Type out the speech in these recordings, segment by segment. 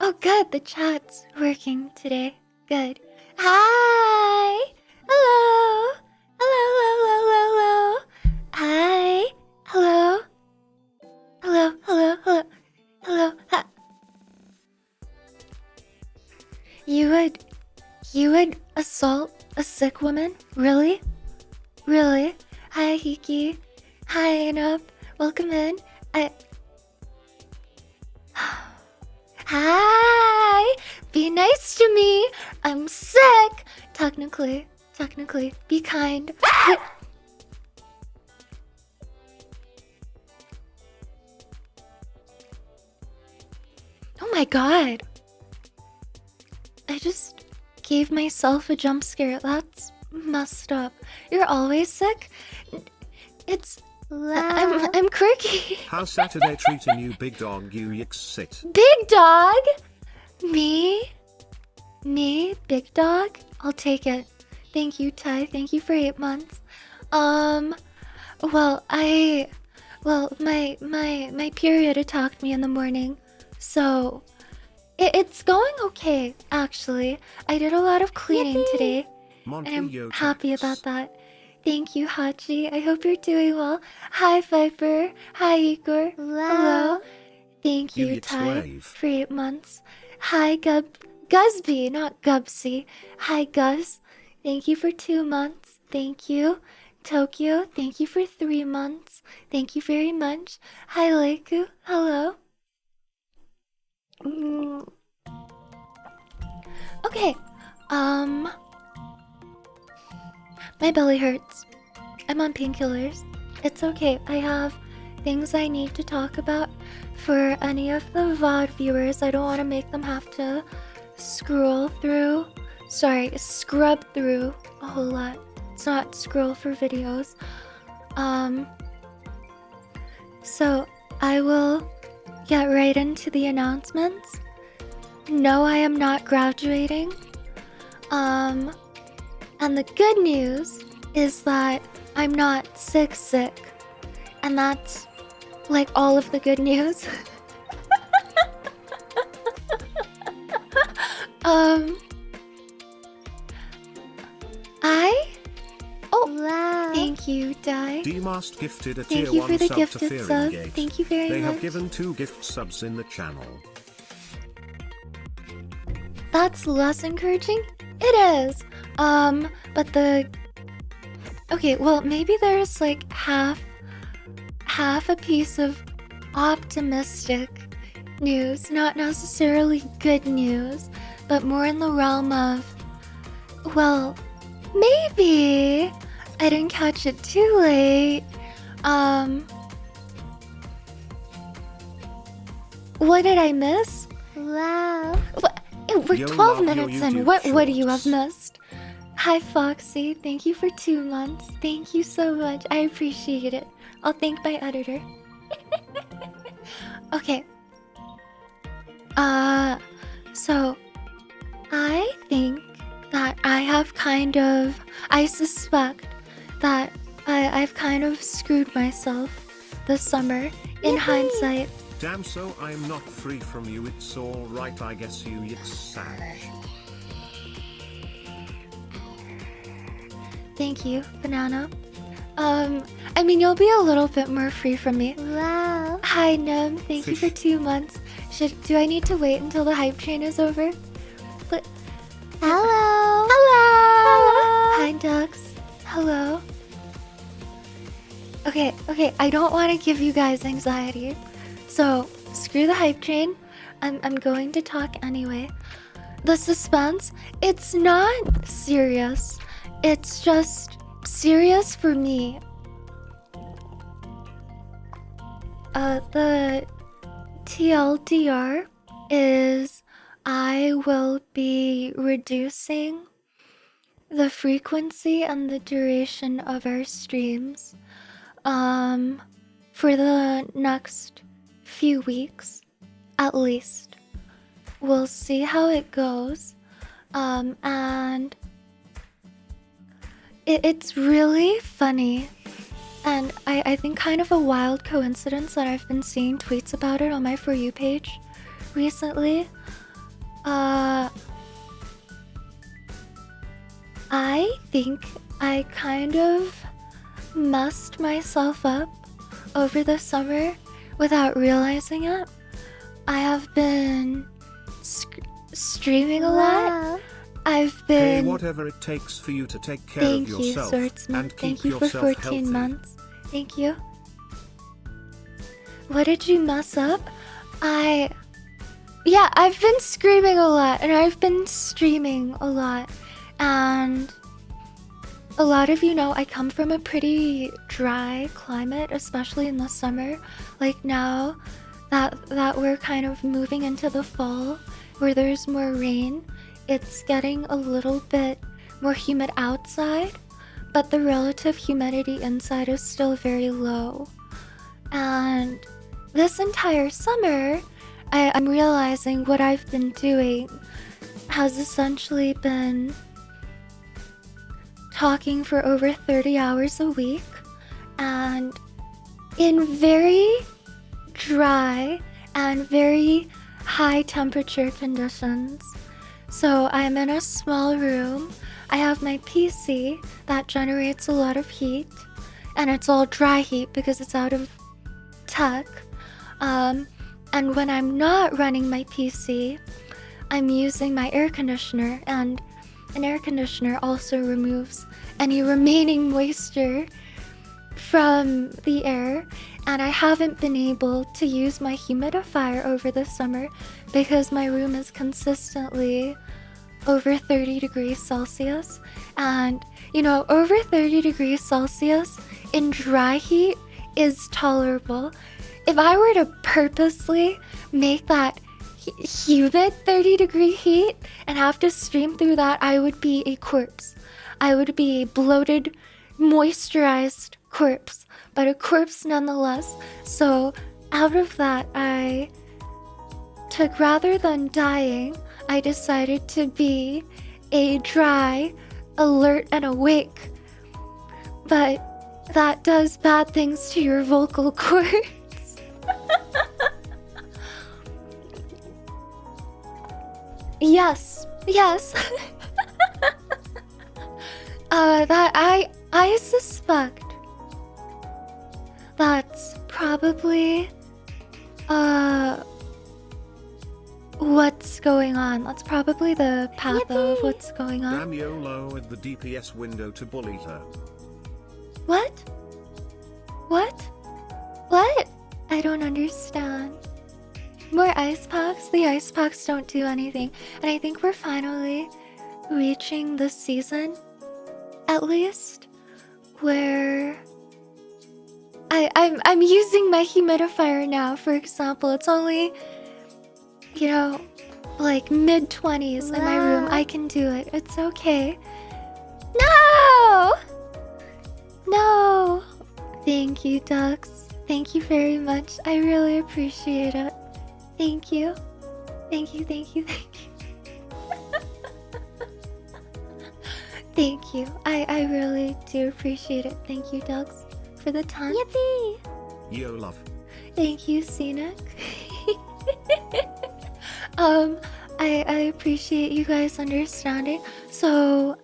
Oh, good. The chat's working today. Good. Hi. Hello. Hello. Hi. Hello. Hello. You would assault a sick woman? Really? Really? Hi, Hiki. Hi, Anup. Welcome in. Hi! Be nice to me! I'm sick! Technically, be kind. Oh my god! I just gave myself a jump scare. That's messed up. You're always sick? It's... I'm quirky. How's Saturday treating you, big dog? You yicks sit. Big dog? Me, big dog? I'll take it. Thank you, Ty. Thank you for 8 months. Well, my period attacked me in the morning, so it's going okay, actually. I did a lot of cleaning today, and I'm happy about that. Thank you, Hachi. I hope you're doing well. Hi, Viper. Hi, Igor. Hello. Thank you, Ty, for 8 months. Hi, Gusby, not Gubsy. Hi, Gus. Thank you for 2 months. Thank you. Tokyo, thank you for 3 months. Thank you very much. Hi, Leiku. Hello. Okay. My belly hurts. I'm on painkillers. It's okay. I have things I need to talk about for any of the VOD viewers. I don't want to make them have to scroll through. Sorry, scrub through a whole lot. It's not scroll for videos. So I will get right into the announcements. No, I am not graduating. And the good news is that I'm not sick. And that's like all of the good news. Wow. Thank you, Dai. Dmast gifted a Thank tier you 1 for the sub gifted to sub. Fearingate. Thank you very They much. have given 2 gift subs in the channel. That's less encouraging? It is. But the... Okay, well, maybe there's like half a piece of optimistic news. Not necessarily good news, but more in the realm of... Well, maybe I didn't catch it too late. What did I miss? Wow. We're 12 minutes in. What do you have missed? Hi, Foxy. Thank you for 2 months. Thank you so much. I appreciate it. I'll thank my editor. Okay. So I think that I suspect that I've kind of screwed myself this summer in hindsight. Damn, so I'm not free from you. It's alright, I guess you yicks sag. Thank you, Banana. I mean, you'll be a little bit more free from me. Wow. Hi, Nim. Thank you for 2 months. Do I need to wait until the hype train is over? Hello. Hi, Ducks. Hello. Okay. I don't want to give you guys anxiety. So, screw the hype train. I'm going to talk anyway. The suspense, it's not serious. It's just serious for me. The TLDR is I will be reducing the frequency and the duration of our streams for the next few weeks at least. We'll see how it goes. And it's really funny, and I think kind of a wild coincidence that I've been seeing tweets about it on my For You page recently. Uh, I think I kind of messed myself up over the summer without realizing it. I have been streaming a lot. I've Hey, been. whatever it takes for you to take care of Thank you, yourself Swordsman. and keep Thank you for yourself 14 healthy. months. Thank you. What did you mess up? Yeah, I've been screaming a lot and I've been streaming a lot. And a lot of you know I come from a pretty dry climate, especially in the summer. Like now that we're kind of moving into the fall where there's more rain, it's getting a little bit more humid outside, but the relative humidity inside is still very low. And this entire summer, I'm realizing what I've been doing has essentially been talking for over 30 hours a week and in very dry and very high temperature conditions. So I'm in a small room. I have my PC that generates a lot of heat, and it's all dry heat because it's out of tech. And when I'm not running my PC, I'm using my air conditioner, and an air conditioner also removes any remaining moisture from the air. And I haven't been able to use my humidifier over the summer because my room is consistently over 30 degrees Celsius. And, you know, over 30 degrees Celsius in dry heat is tolerable. If I were to purposely make that humid 30-degree heat and have to stream through that, I would be a corpse. I would be a bloated, moisturized corpse, but a corpse nonetheless. So out of that, I took, rather than dying, I decided to be a dry, alert, and awake. But that does bad things to your vocal cords. Yes. That I suspect that's probably what's going on. That's probably the path of what's going on. Damn, YOLO at the DPS window to bully her. What? I don't understand. More ice packs? The ice packs don't do anything. And I think we're finally reaching the season, at least, where I'm using my humidifier now, for example. It's only, you know, like mid-20s in my room. I can do it. It's okay. No! Thank you, ducks. Thank you very much. I really appreciate it. Thank you. Thank you. Thank you. I really do appreciate it. Thank you, ducks, for the time. Yippee! Yo, love. Thank you, Scenic. I appreciate you guys understanding. So,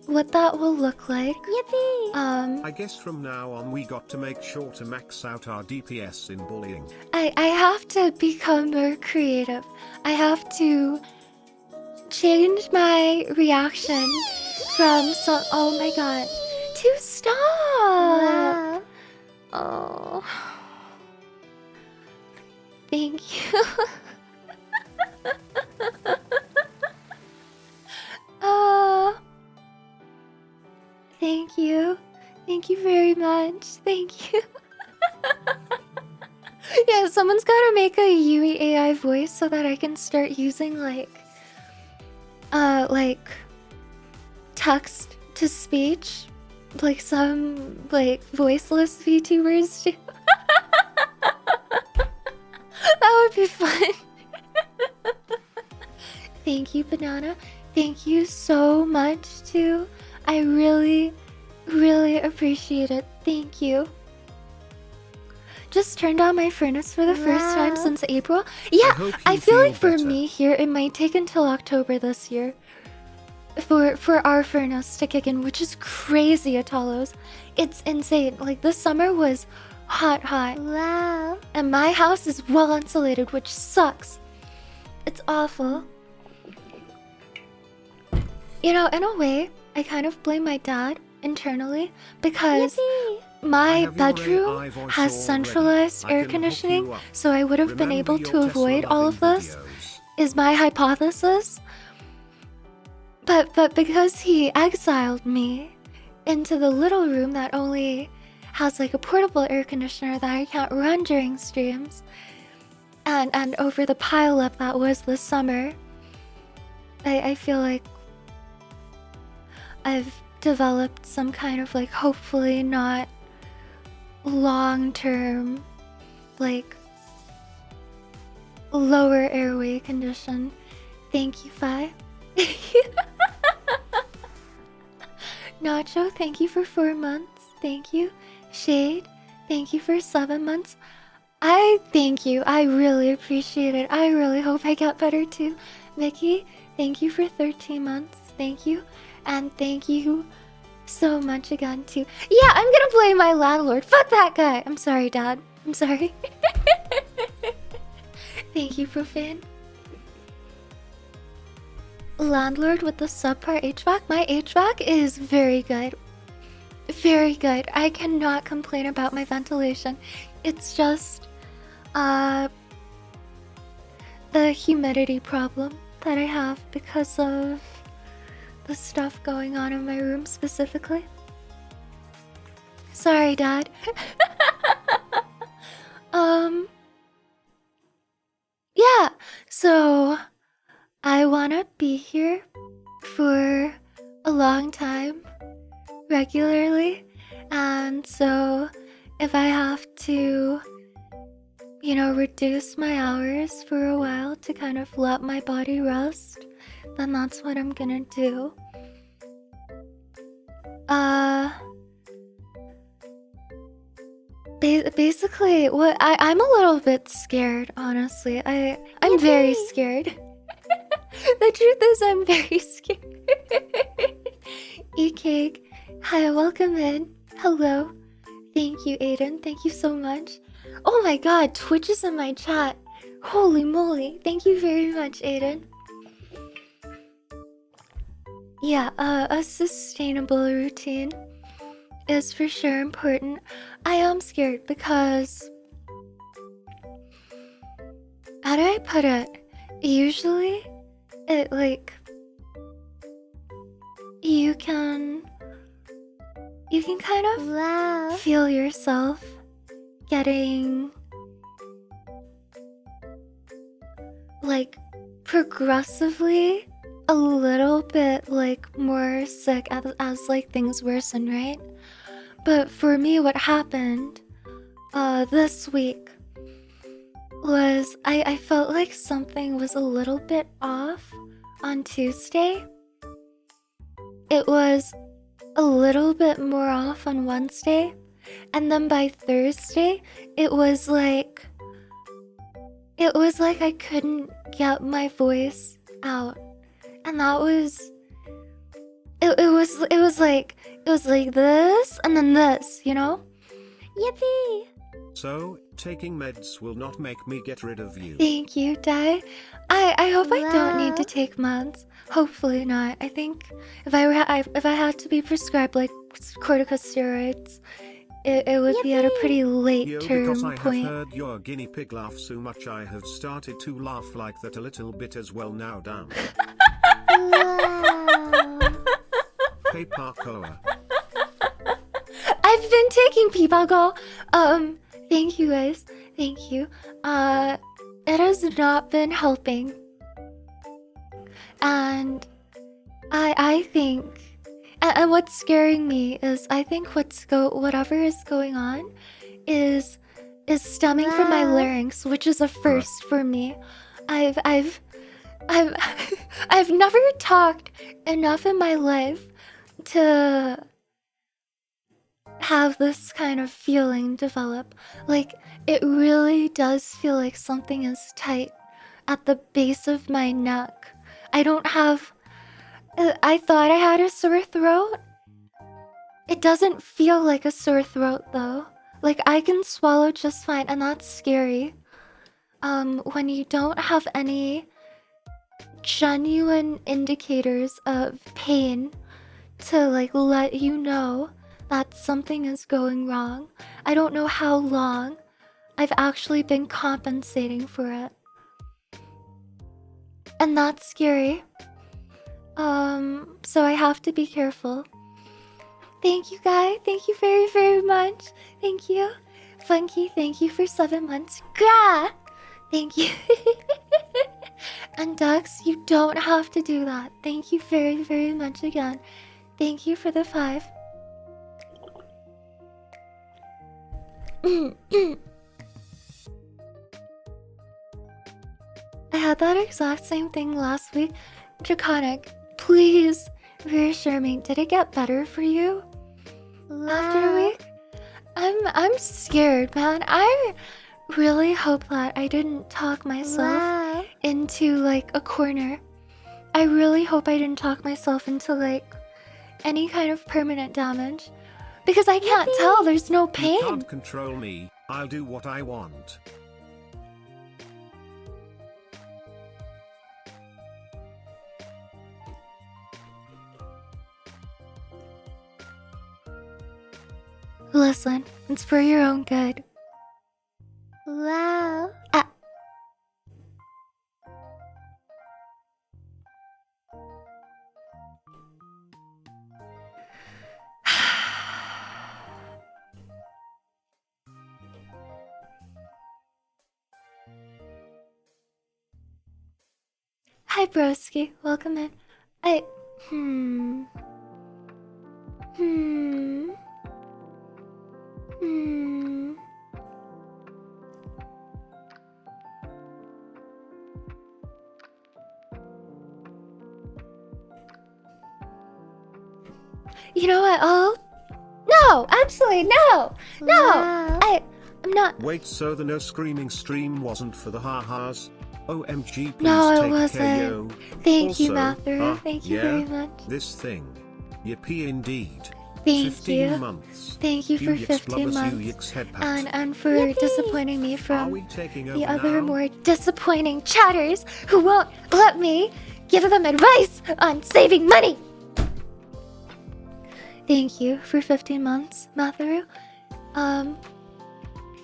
what that will look like. Yippee! I guess from now on we got to make sure to max out our DPS in bullying. I have to become more creative. I have to change my reaction from some. Oh my god. To stop! Wow. Oh. Thank you. Oh. Thank you. Thank you very much. Thank you. Yeah, someone's gotta make a Yui AI voice so that I can start using like text to speech, like some like voiceless VTubers do. That would be fun. Thank you, Banana. Thank you so much too. I really appreciate it. Thank you. just turned on my furnace for the first time since April. Yeah, I feel like for me here, it might take until October this year for our furnace to kick in, which is crazy, Atalos. It's insane. Like, this summer was hot. Wow. And my house is well insulated, which sucks. It's awful. You know, in a way, I kind of blame my dad internally because my bedroom has centralized air conditioning, so I would have been able to avoid all of this, is my hypothesis. But because he exiled me into the little room that only has like a portable air conditioner that I can't run during streams, and over the pileup that was this summer, I feel like I've developed some kind of like hopefully not long-term like lower airway condition. Thank you, Fi. Nacho, thank you for 4 months. Thank you. Shade, thank you for 7 months. I thank you. I really appreciate it. I really hope I get better too. Mickey, thank you for 13 months. Thank you. And thank you so much again too. Yeah, I'm gonna blame my landlord. Fuck that guy. I'm sorry, Dad. I'm sorry. Thank you, Profane. Landlord with the subpar HVAC. My HVAC is very good. Very good. I cannot complain about my ventilation. It's just the humidity problem that I have because of the stuff going on in my room specifically. Sorry, Dad. Yeah, so I wanna be here for a long time, regularly, and so if I have to, you know, reduce my hours for a while to kind of let my body rest, then that's what I'm gonna do. Basically, what I'm a little bit scared, honestly. I'm very scared. The truth is, I'm very scared. E-Cake, hi, welcome in. Hello. Thank you, Aiden. Thank you so much. Oh my god, Twitch is in my chat. Holy moly. Thank you very much, Aiden. Yeah, a sustainable routine is for sure important. I am scared because, how do I put it? Usually, it like, you can kind of feel yourself getting like progressively a little bit like more sick as like things worsen, right? But for me, what happened this week was I felt like something was a little bit off on Tuesday. It was a little bit more off on Wednesday, and then by Thursday it was like I couldn't get my voice out, and that was it was like this and then this, you know? Yippee! So, taking meds will not make me get rid of you. Thank you, Dai. I hope I don't need to take meds. Hopefully not. I think if I had to be prescribed like corticosteroids, it would be at a pretty late term because I point. have heard your guinea pig laugh so much I have started to laugh like that a little bit as well now. Damn. Hey Parkour. I've been taking peep alcohol. Thank you guys. Thank you. It has not been helping. And I think, and what's scaring me is I think whatever is going on is stemming from my larynx, which is a first for me. I've never talked enough in my life to have this kind of feeling develop. Like, it really does feel like something is tight at the base of my neck. I don't have. I thought I had a sore throat. It doesn't feel like a sore throat though. Like, I can swallow just fine, and that's scary. When you don't have any genuine indicators of pain to like let you know that something is going wrong. I don't know how long I've actually been compensating for it. And that's scary. So I have to be careful. Thank you, Guy. Thank you very, very much. Thank you. Funky, thank you for 7 months. Grah! Thank you. And Dux, you don't have to do that. Thank you very, very much again. Thank you for the 5. I had that exact same thing last week. Draconic, please reassure me. Did it get better for you after a week? I'm scared, man. I really hope that I didn't talk myself into like a corner. I really hope I didn't talk myself into like any kind of permanent damage. Because I can't tell, there's no pain. You can't control me, I'll do what I want. Listen, it's for your own good. Wow. Hi, broski. Welcome in. You know what? Oh, no! Actually, no! No! Wow. I'm not. Wait, so the no screaming stream wasn't for the ha-has? OMG, please No, it take wasn't. care, yo. Thank you, Also, Matthew. Thank you yeah, very much. This thing. Yippee indeed. Thank 15 you. months. Thank you for Yix 15 blubbers, months. Yix headpat. And for Yippee! disappointing me Are from we taking over the other now? more disappointing chatters who won't let me give them advice on saving money. Thank you for 15 months, Matthew.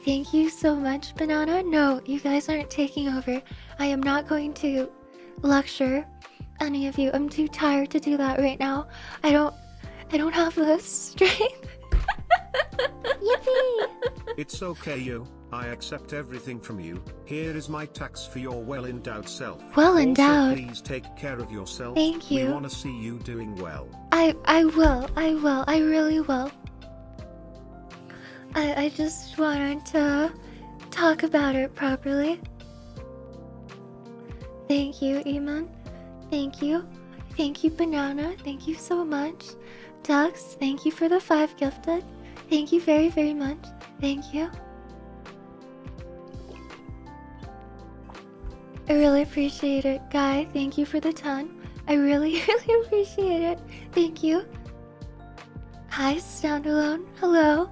Thank you so much, Banana. No, you guys aren't taking over. I am not going to lecture any of you. I'm too tired to do that right now. I don't have the strength. Yippee! It's okay, yo. I accept everything from you. Here is my tax for your well-endowed self. Well endowed. Also, please take care of yourself. Thank you. We want to see you doing well. I will. I really will. I just wanted to talk about it properly. Thank you, Eamon. Thank you. Thank you, Banana. Thank you so much. Dux, thank you for the 5 gifted. Thank you very, very much. Thank you. I really appreciate it. Guy, thank you for the 10. I really, really appreciate it. Thank you. Hi, Standalone. Hello.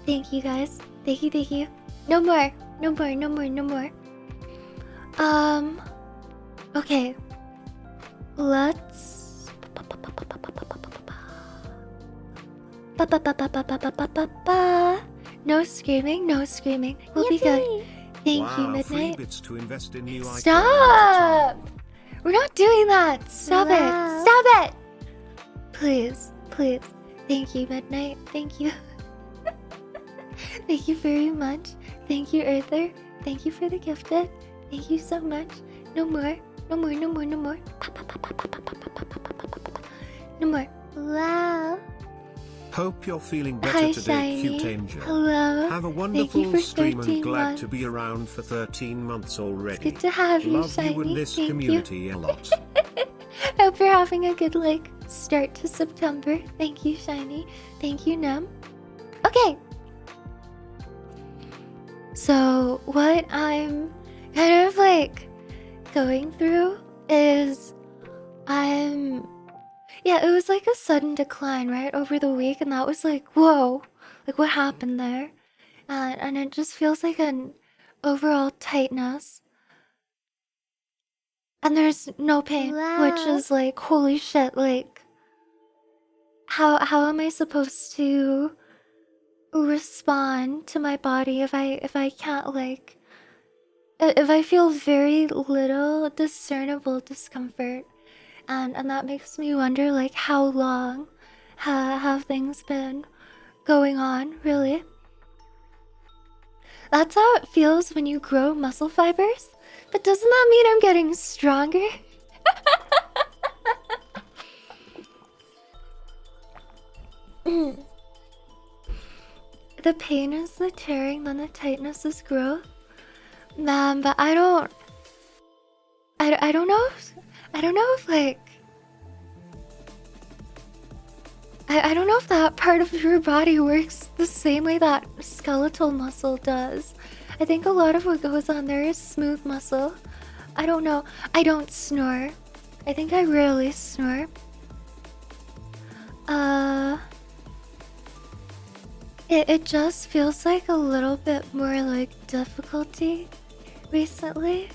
Thank you, guys. Thank you, thank you. No more. No more, no more, no more. Okay. Let's... No screaming, no screaming. We'll be good. Yippee! Thank wow, you, free Midnight. bits to invest in new items. Stop! We're not doing that. Stop Wow. it. Stop it. Please, please. Thank you, Midnight. Thank you. Thank you very much. Thank you, Earther. Thank you for the gifted. Thank you so much. No more. No more, no more, no more. No more. Wow. Hope you're feeling better Hi, today, cute Shiny. angel. Hello. Have a Thank you wonderful for stream 13 and glad months. to be around for 13 months already. It's good to have you, Love Shiny. you in this Thank community a lot. you. hope you're having a good, like, start to September. Thank you, Shiny. Thank you, Nem. Okay. So, what I'm kind of, like, going through is yeah, it was like a sudden decline, right, over the week, and that was like, whoa, like, what happened there? And it just feels like an overall tightness. And there's no pain, which Wow. is like, holy shit, like, how am I supposed to respond to my body if I can't, like, if I feel very little discernible discomfort? And that makes me wonder, like, how long have things been going on, really? That's how it feels when you grow muscle fibers. But doesn't that mean I'm getting stronger? The pain is the tearing, then the tightness is growth. Man, but I don't know if like I don't know if that part of your body works the same way that skeletal muscle does. I think a lot of what goes on there is smooth muscle. I don't know. I don't snore. I think I rarely snore. It just feels like a little bit more like difficulty recently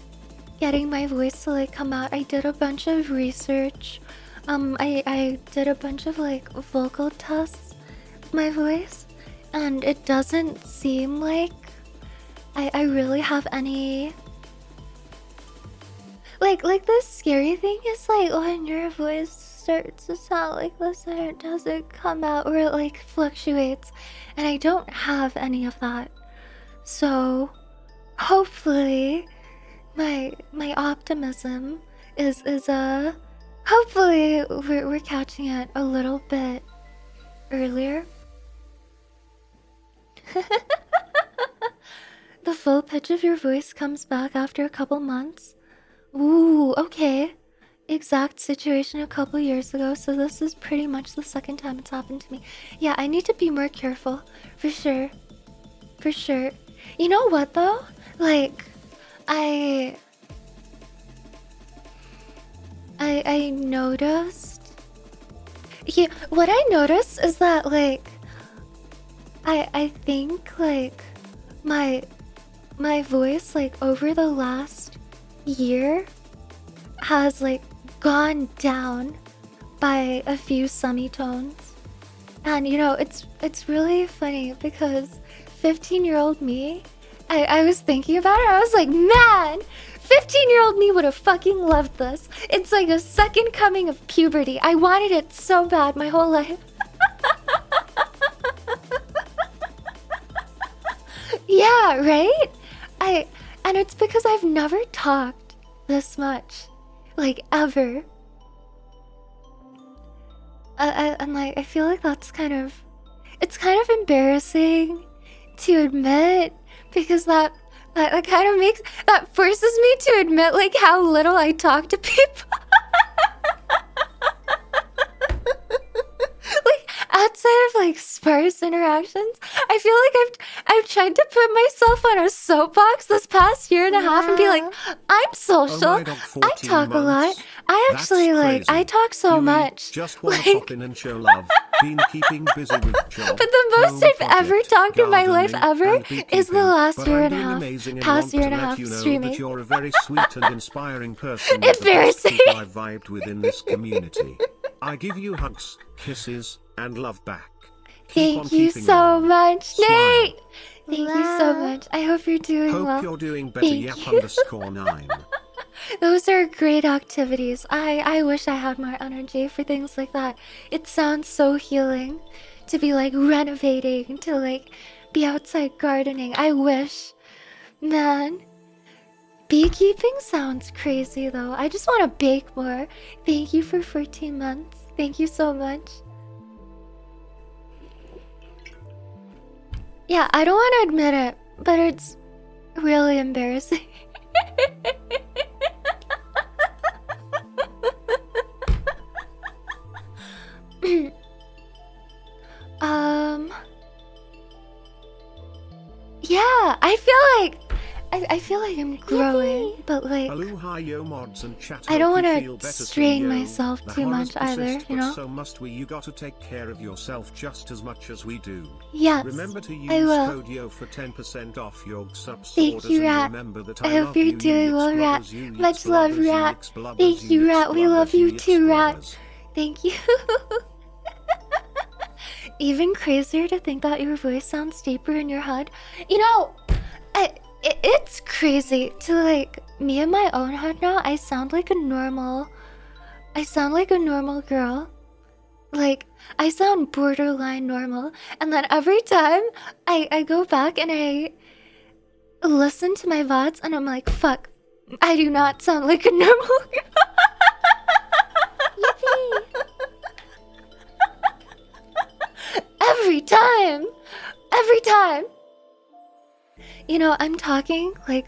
getting my voice to like come out. I did a bunch of research. I did a bunch of like vocal tests with my voice, and it doesn't seem like I really have any like the scary thing is like when your voice starts to sound like this and it doesn't come out, or it like fluctuates, and I don't have any of that. So hopefully my optimism is hopefully we're catching it a little bit earlier. The full pitch of your voice comes back after a couple months. Ooh, okay. Exact situation a couple years ago, so this is pretty much the second time it's happened to me. Yeah, I need to be more careful, for sure. For sure. You know what though? Like, I noticed. Yeah, what I noticed is that like I think like my voice like over the last year has like gone down by a few semitones. And you know, it's really funny because 15-year-old me, I was thinking about it, I was like, man, 15-year-old me would have fucking loved this. It's like a second coming of puberty. I wanted it so bad my whole life. Yeah, right? And it's because I've never talked this much. Like, ever. And like, I feel like that's it's kind of embarrassing to admit, because that kind of that forces me to admit like how little I talk to people. Like, outside of like sparse interactions, I feel like I've tried to put myself on a soapbox this past year and a half and be like, I'm social. Oh my God, I talk 14 a lot. months? I That's actually like I crazy. talk so Yui, much. Just wanna Like, pop in and show love. Been keeping busy with job, but the most home I've ever project, talked in my life gardening, ever and is the beekeeping, last but year I'm and a doing half. amazing and Past want year to and a let half you know streaming. that you're a very sweet and inspiring person with the best Embarrassing. people I've vibed with in this community. I give you hugs, kisses, and love back. Keep on Thank you keeping so on. much, Smile. Nate. Thank you so Wow. much. I hope you're doing Hope well. you're doing better, Thank Yap you. _9. Those are great activities. I wish I had more energy for things like that. It sounds so healing to be like renovating, to like be outside gardening. I wish. Man, beekeeping sounds crazy though. I just want to bake more. Thank you for 14 months. Thank you so much. Yeah, I don't want to admit it, but it's really embarrassing. Yeah, I feel like I'm growing, but like I don't want to strain myself too much either, you know? So must we. You gotta take care of yourself just as much as we do. Yes, remember to I use will. code YO for 10% off your subs. Thank you, Rat. Remember that I hope you're doing well, Rat. Much love, Rat. Thank you, Rat. We love you too, Rat. Thank you. Even crazier to think that your voice sounds deeper in your head. You know, it's crazy to like me in my own head now. I sound like a normal girl. Like I sound borderline normal. And then every time I go back and I listen to my VODs and I'm like, fuck, I do not sound like a normal girl. Yippee! Every time. Every time. You know, I'm talking like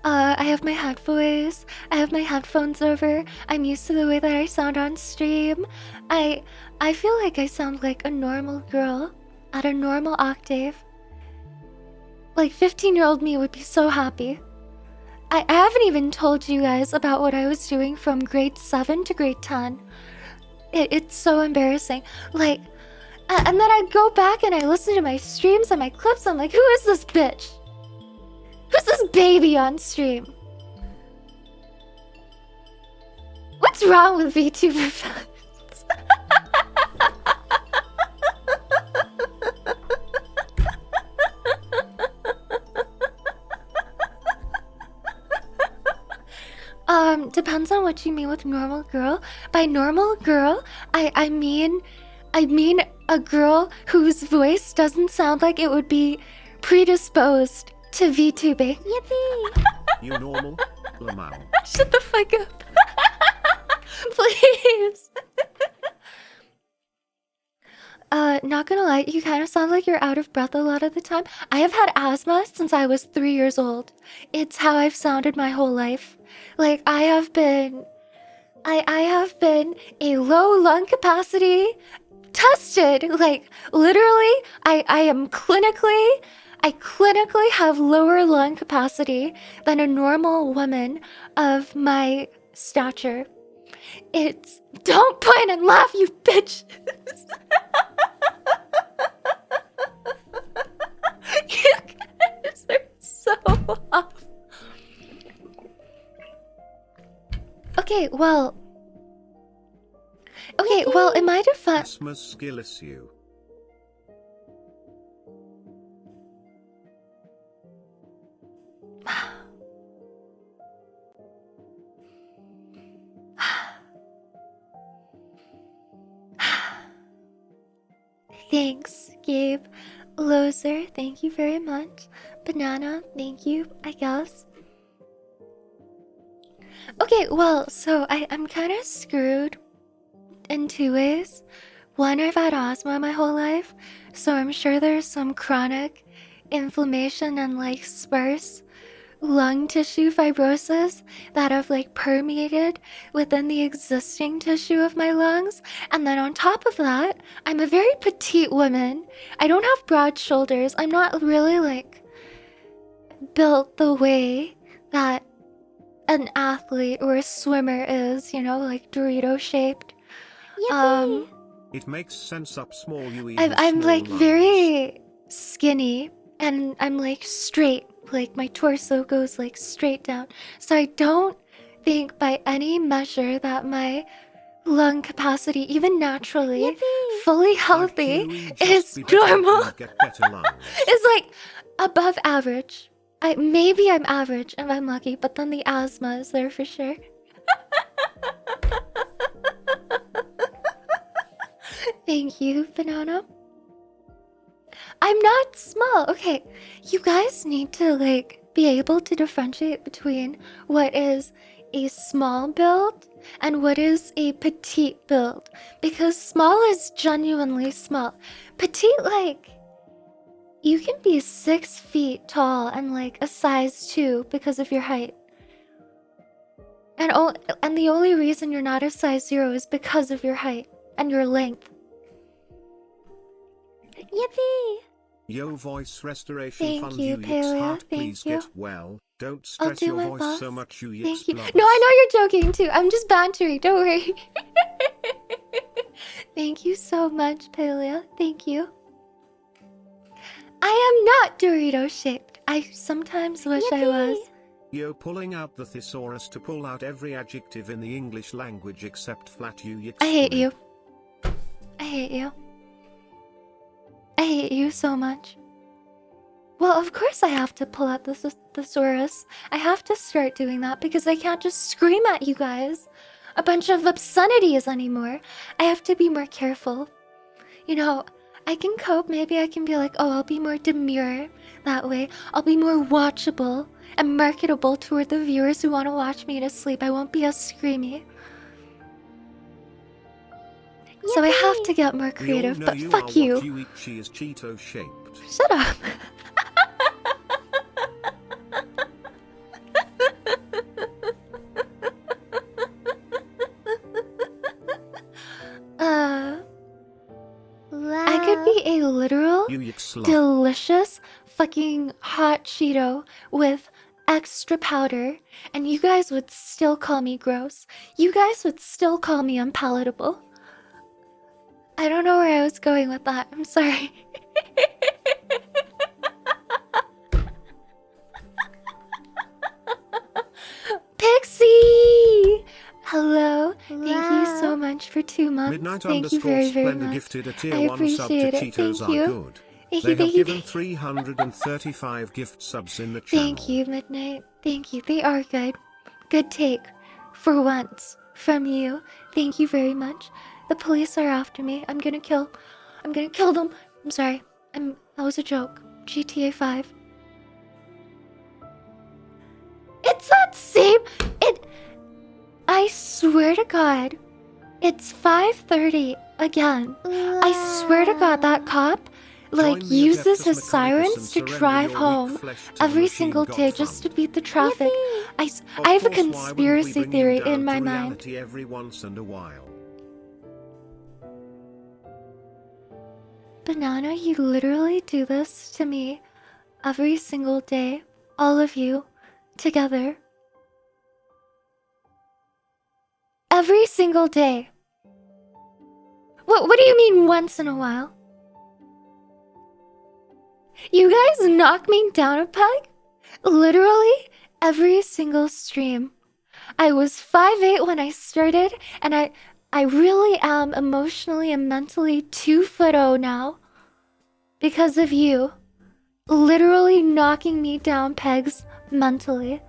I have my headphones. I have my headphones over. I'm used to the way that I sound on stream. I feel like I sound like a normal girl at a normal octave. Like 15-year-old me would be so happy. I haven't even told you guys about what I was doing from grade 7 to grade 10. It's so embarrassing. Like, and then I go back and I listen to my streams and my clips. I'm like, who is this bitch? Who's this baby on stream? What's wrong with VTuber fans? Depends on what you mean with normal girl. By normal girl, I mean a girl whose voice doesn't sound like it would be predisposed to VTubing. Yippee! You normal? Lamau. Shut the fuck up. Please. Not gonna lie, you kind of sound like you're out of breath a lot of the time. I have had asthma since I was 3 years old. It's how I've sounded my whole life. Like, I have been a low lung capacity tested. Like, literally, I clinically have lower lung capacity than a normal woman of my stature. It's... Don't point and laugh, you bitch! You guys are so off. Okay, well, in my defense... Christmas skills you. Thanks, Gabe. Loser, thank you very much. Banana, thank you, I guess. Okay, well, so I'm kind of screwed in 2 ways. One, I've had asthma my whole life, so I'm sure there's some chronic inflammation and like sparse lung tissue fibrosis that have like permeated within the existing tissue of my lungs. And then on top of that, I'm a very petite woman. I don't have broad shoulders. I'm not really like built the way that an athlete or a swimmer is, you know, like Dorito shaped. Yippee! It makes sense up small you eat. I'm like very skinny and I'm like straight. Like my torso goes like straight down. So I don't think by any measure that my lung capacity, even naturally, Yippee! fully healthy, is normal. It's like above average. Maybe I'm average if I'm lucky, but then the asthma is there for sure. Thank you, Banana. I'm not small. Okay, you guys need to like be able to differentiate between what is a small build and what is a petite build, because small is genuinely small. Petite, like, you can be 6 feet tall and like a size 2 because of your height. And the only reason you're not a size 0 is because of your height and your length. Yippee! Yo, voice restoration Thank fund, you, you yips Paleo. heart, Thank please you. get well. Don't I'll stress do your my voice best. so much, you yips Thank you. blubbers. No, I know you're joking too. I'm just bantering. Don't worry. Thank you so much, Paleo. Thank you. I am not Dorito shaped. I sometimes wish I was. Yo, pulling out the thesaurus to pull out every adjective in the English language except flat, you yips. I hate you. I hate you. I hate you so much. Well, of course I have to pull out the thesaurus. I have to start doing that because I can't just scream at you guys a bunch of obscenities anymore. I have to be more careful. You know, I can cope. Maybe I can be like, oh, I'll be more demure that way. I'll be more watchable and marketable toward the viewers who want to watch me to sleep. I won't be as screamy. So I have to get more creative, but fuck you. What you eat, she is Cheeto shaped. Shut up. I could be a literal, delicious, fucking hot Cheeto with extra powder, and you guys would still call me gross. You guys would still call me unpalatable. I don't know where I was going with that. I'm sorry. Pixie! Hello. Thank you so much for 2 months. Midnight Thank you very, very Splendor much. gifted a tier I 1 sub to appreciate it. Cheetos Thank are you. good. Thank They you, have thank you. given 335 gift subs in the channel. Thank you, Midnight. Thank you. They are good. Good take. For once. From you. Thank you very much. The police are after me. I'm gonna kill them. I'm sorry. That was a joke. GTA 5. It's that same... I swear to God. It's 5:30 again. I swear to God, that cop... uses his sirens to drive home every single day just to beat the traffic. I have a conspiracy theory in my mind. Every once in a while. Banana, you literally do this to me every single day. All of you, together. Every single day. What do you mean once in a while? You guys knock me down a peg? Literally every single stream. I was 5'8" when I started, and I really am emotionally and mentally 2'0" now. Because of you. Literally knocking me down pegs mentally.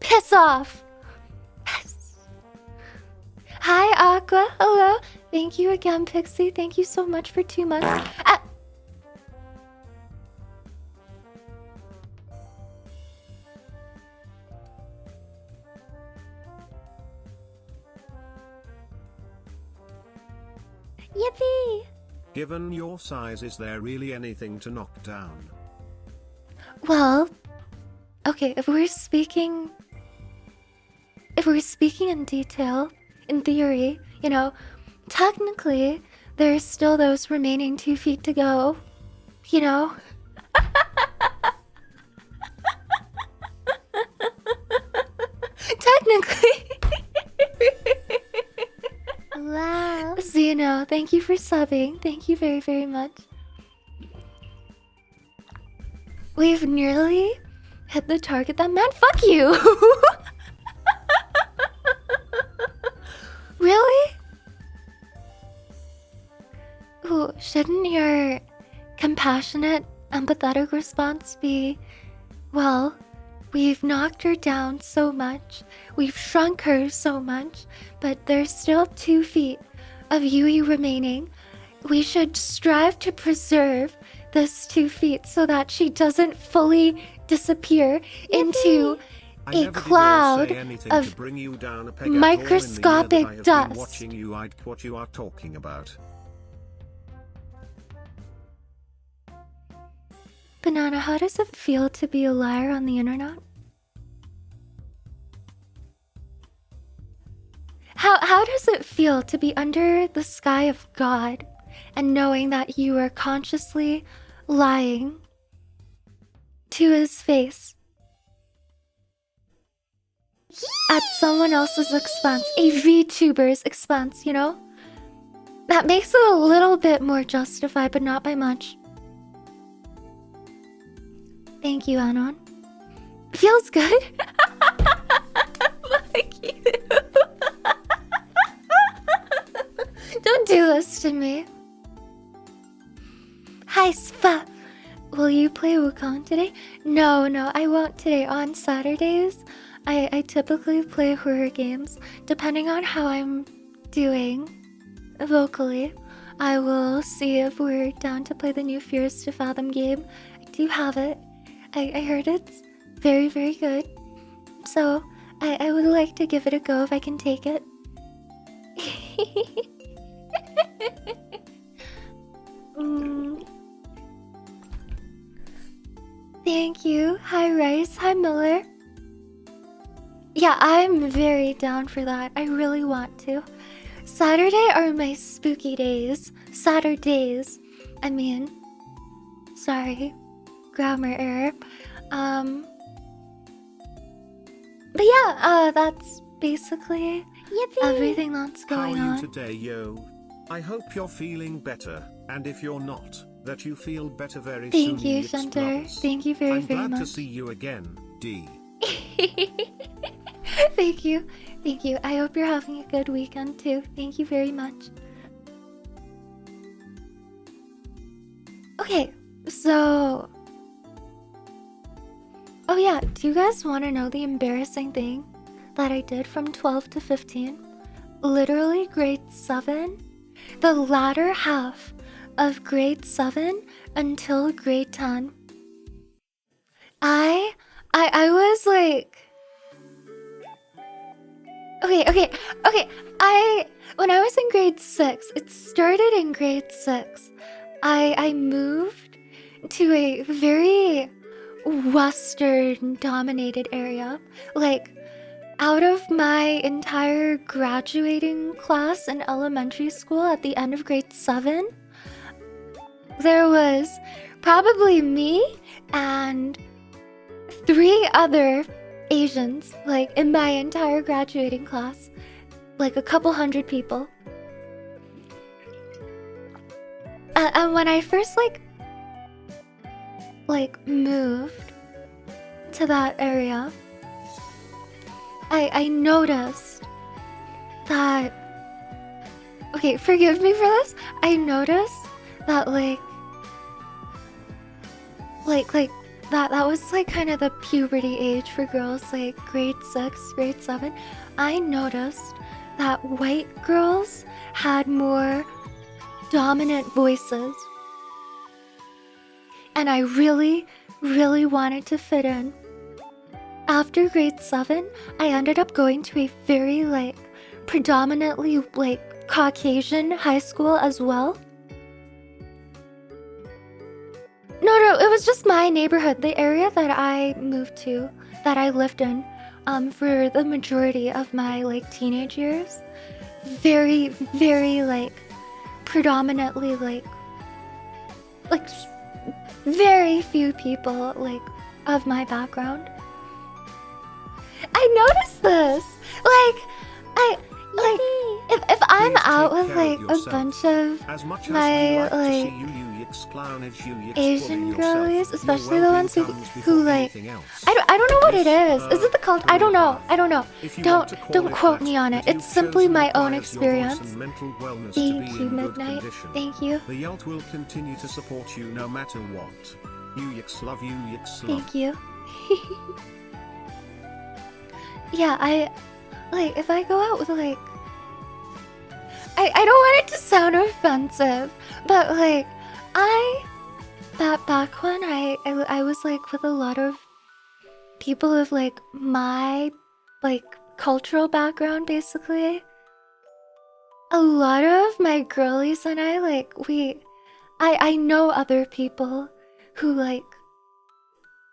Piss off! Hi, Aqua. Hello. Thank you again, Pixie. Thank you so much for 2 months. Yippee! Given your size, is there really anything to knock down? Well, okay, if we're speaking in detail, in theory, you know, technically, there's still those remaining 2 feet to go, you know? Technically. Wow. Zeno, thank you for subbing. Thank you very, very much. We've nearly hit the target that man. Fuck you! Really? Ooh, shouldn't your compassionate, empathetic response be, well, we've knocked her down so much, we've shrunk her so much, but there's still 2 feet of Yui remaining. We should strive to preserve this 2 feet so that she doesn't fully disappear into a cloud of microscopic dust. Watching you, what you are talking about. Banana, how does it feel to be a liar on the internet? How does it feel to be under the sky of God and knowing that you are consciously lying to his face at someone else's expense, a VTuber's expense, you know? That makes it a little bit more justified, but not by much. Thank you, Anon. Feels good. Fuck you. Don't do this to me. Hi, Spa. Will you play Wukong today? No, I won't today. On Saturdays, I typically play horror games. Depending on how I'm doing vocally, I will see if we're down to play the new Fears to Fathom game. I do have it. I heard it's very, very good. So, I would like to give it a go if I can take it. Thank you. Hi, Rice. Hi, Miller. Yeah, I'm very down for that. I really want to. Saturday are my spooky days. Saturdays. I mean, sorry. Grammar error. But yeah, that's basically everything that's going How are on. you today, yo? I hope you're feeling better, and if you're not, that you feel better very soon. Thank you, Shunter. Thank you very, very I'm glad much. to see you again, D. Thank you. Thank you. I hope you're having a good weekend too. Thank you very much. Okay, so... Oh yeah, do you guys want to know the embarrassing thing that I did from 12 to 15? Literally grade 7. The latter half of grade 7 until grade 10. I was like... Okay. When I was in grade 6, it started in grade 6. I moved to a very Western dominated area. Like, out of my entire graduating class in elementary school at the end of grade 7, there was probably me and 3 other Asians, like, in my entire graduating class. Like, a couple hundred people. And when I first, moved to that area, I noticed that... Okay, forgive me for this. I noticed that, that was, kind of the puberty age for girls, like, grade 6, grade 7. I noticed that white girls had more dominant voices. And I really, really wanted to fit in. After grade 7, I ended up going to a very, predominantly, Caucasian high school as well. No, it was just my neighborhood, the area that I moved to, that I lived in, for the majority of my, teenage years. Very, very, predominantly, very few people, of my background. I noticed this! If I'm out with, a bunch of my, Asian girlies, especially the ones who I don't know what it is. Is it the cult? I don't know. Don't quote me on it. It's simply my own experience. Thank you, Midnight. Thank you. The Yabout will continue to support you no matter what. You Yix love, you Yix love. Thank you. Yeah, if I go out with, I don't want it to sound offensive, but, back when I was, with a lot of people of, my, cultural background, basically. A lot of my girlies and I know other people who,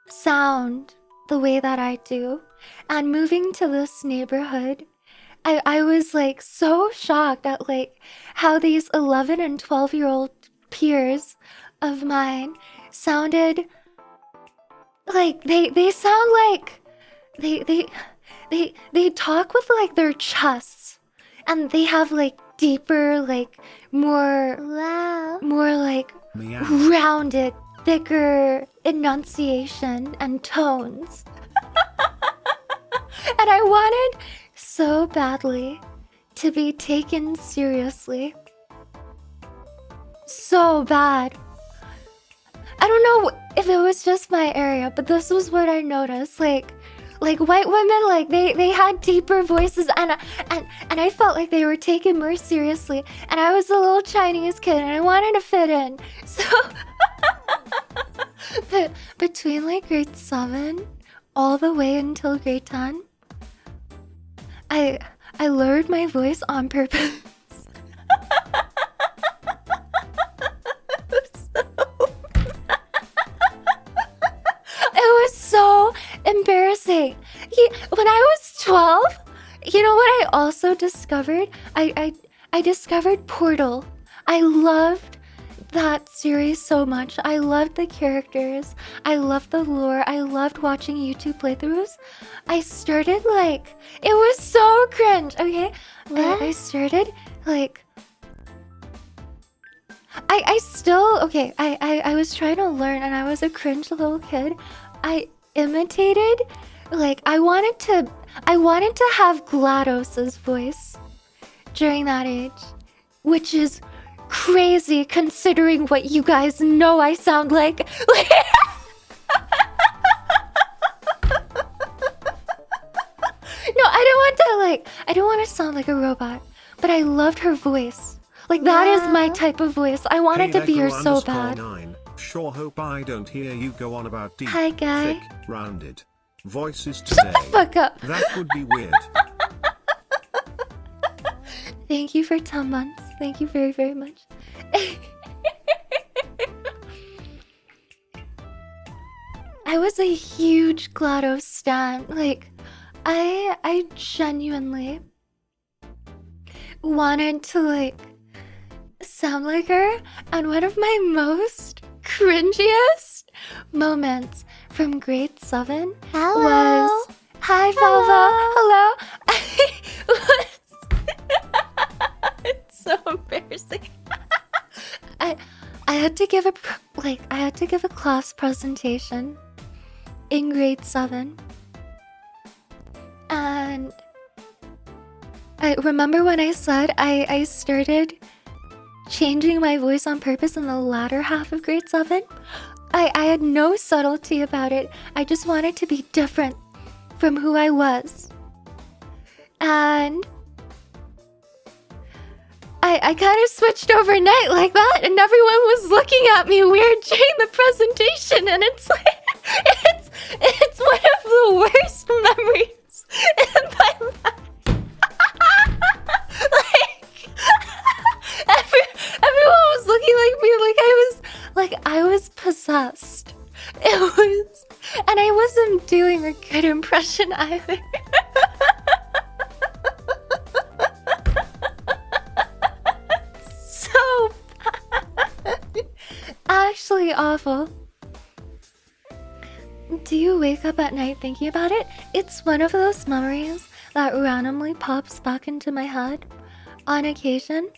sound the way that I do. And moving to this neighborhood, I was like so shocked at like how these 11 and 12-year-old peers of mine sounded like they sound like they they talk with like their chests, and they have like deeper, like more Wow. like Meow. rounded, thicker enunciation and tones. And I wanted so badly to be taken seriously. So bad. I don't know if it was just my area, but this was what I noticed. Like white women, like they had deeper voices, and I felt like they were taken more seriously. And I was a little Chinese kid, and I wanted to fit in. So, but between like grade 7 all the way until grade 10, I lowered my voice on purpose. It was so embarrassing. When I was 12, you know what I also discovered? I discovered Portal. I loved that series so much. I loved the characters. I loved the lore. I loved watching YouTube playthroughs. I started like, it was so cringe, okay? I started like, I still, okay, I was trying to learn, and I was a cringe little kid. I imitated, like, I wanted to have GLaDOS's voice during that age, which is crazy considering what you guys know I sound like. No, I don't want to sound like a robot, but I loved her voice. Like, that is my type of voice. I wanted to be her so bad. 9. Sure hope I don't hear you go on about deep, Hi, guy. thick, rounded voices today. Shut the fuck up. That would be weird. Thank you for 10 months. Thank you very, very much. I was a huge GLaDOS stan. Like, I genuinely wanted to, like, sound like her. And one of my most cringiest moments from grade 7 Hello. was... Hi, Valva. Hello. It's so embarrassing. I had to give a class presentation in grade 7, and I remember when I said I started changing my voice on purpose in the latter half of grade 7. I had no subtlety about it. I just wanted to be different from who I was. And I kind of switched overnight like that, and everyone was looking at me weird during the presentation, and it's like, it's one of the worst memories in my life. Like, everyone was looking like me, like I was possessed. It was, and I wasn't doing a good impression either. So bad. Actually awful. Do you wake up at night thinking about it? It's one of those memories that randomly pops back into my head on occasion.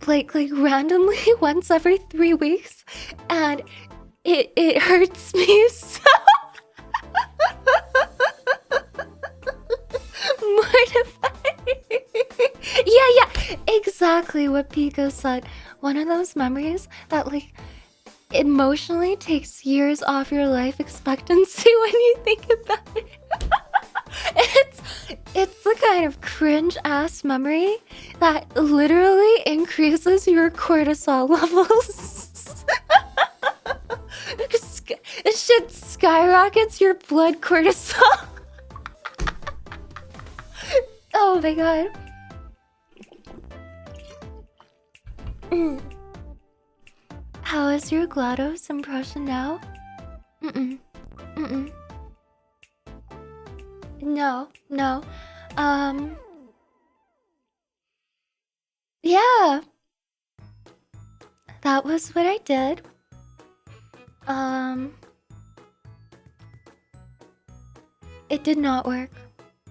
Like randomly once every 3 weeks, and it hurts me so mortifying. Yeah, exactly what Pico said. One of those memories that like emotionally takes years off your life expectancy when you think about it. It's the kind of cringe ass memory that literally increases your cortisol levels. It shit skyrockets your blood cortisol. Oh my god. How is your GLaDOS impression now? No. yeah, that was what I did. It did not work.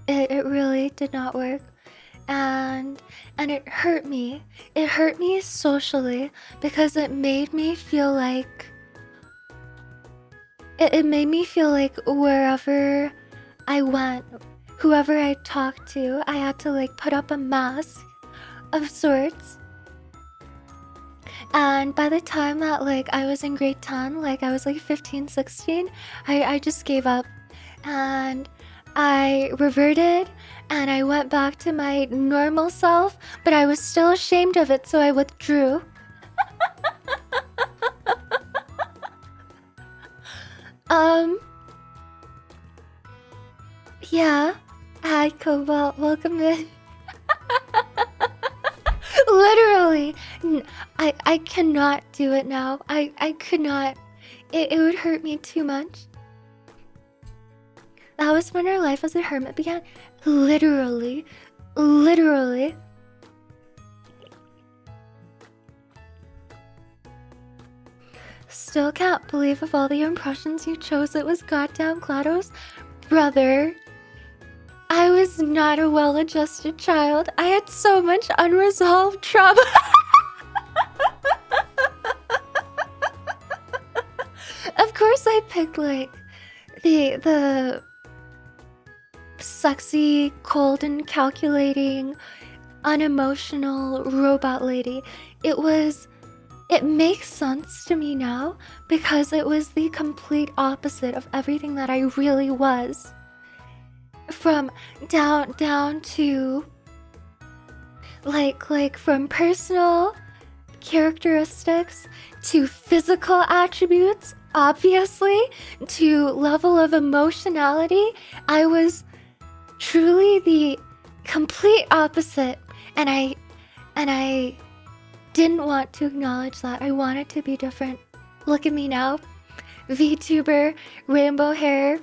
It really did not work. And it hurt me. It hurt me socially because it made me feel like it made me feel like wherever I went, whoever I talked to, I had to like put up a mask of sorts. And by the time that like I was in grade 10, like I was like 15, 16, I just gave up. And I reverted and I went back to my normal self, but I was still ashamed of it, so I withdrew. Yeah. Hi, Cobalt. Welcome in. Literally. I cannot do it now. I could not. It would hurt me too much. That was when her life as a hermit began. Literally. Literally. Still can't believe of all the impressions you chose it was goddamn GLaDOS. Brother, I was not a well-adjusted child. I had so much unresolved trauma. Of course I picked like the sexy, cold and calculating, unemotional robot lady. It makes sense to me now because it was the complete opposite of everything that I really was. From down to like from personal characteristics to physical attributes, obviously, to level of emotionality, I was truly the complete opposite, and I didn't want to acknowledge that. I wanted to be different. Look at me now. VTuber, rainbow hair,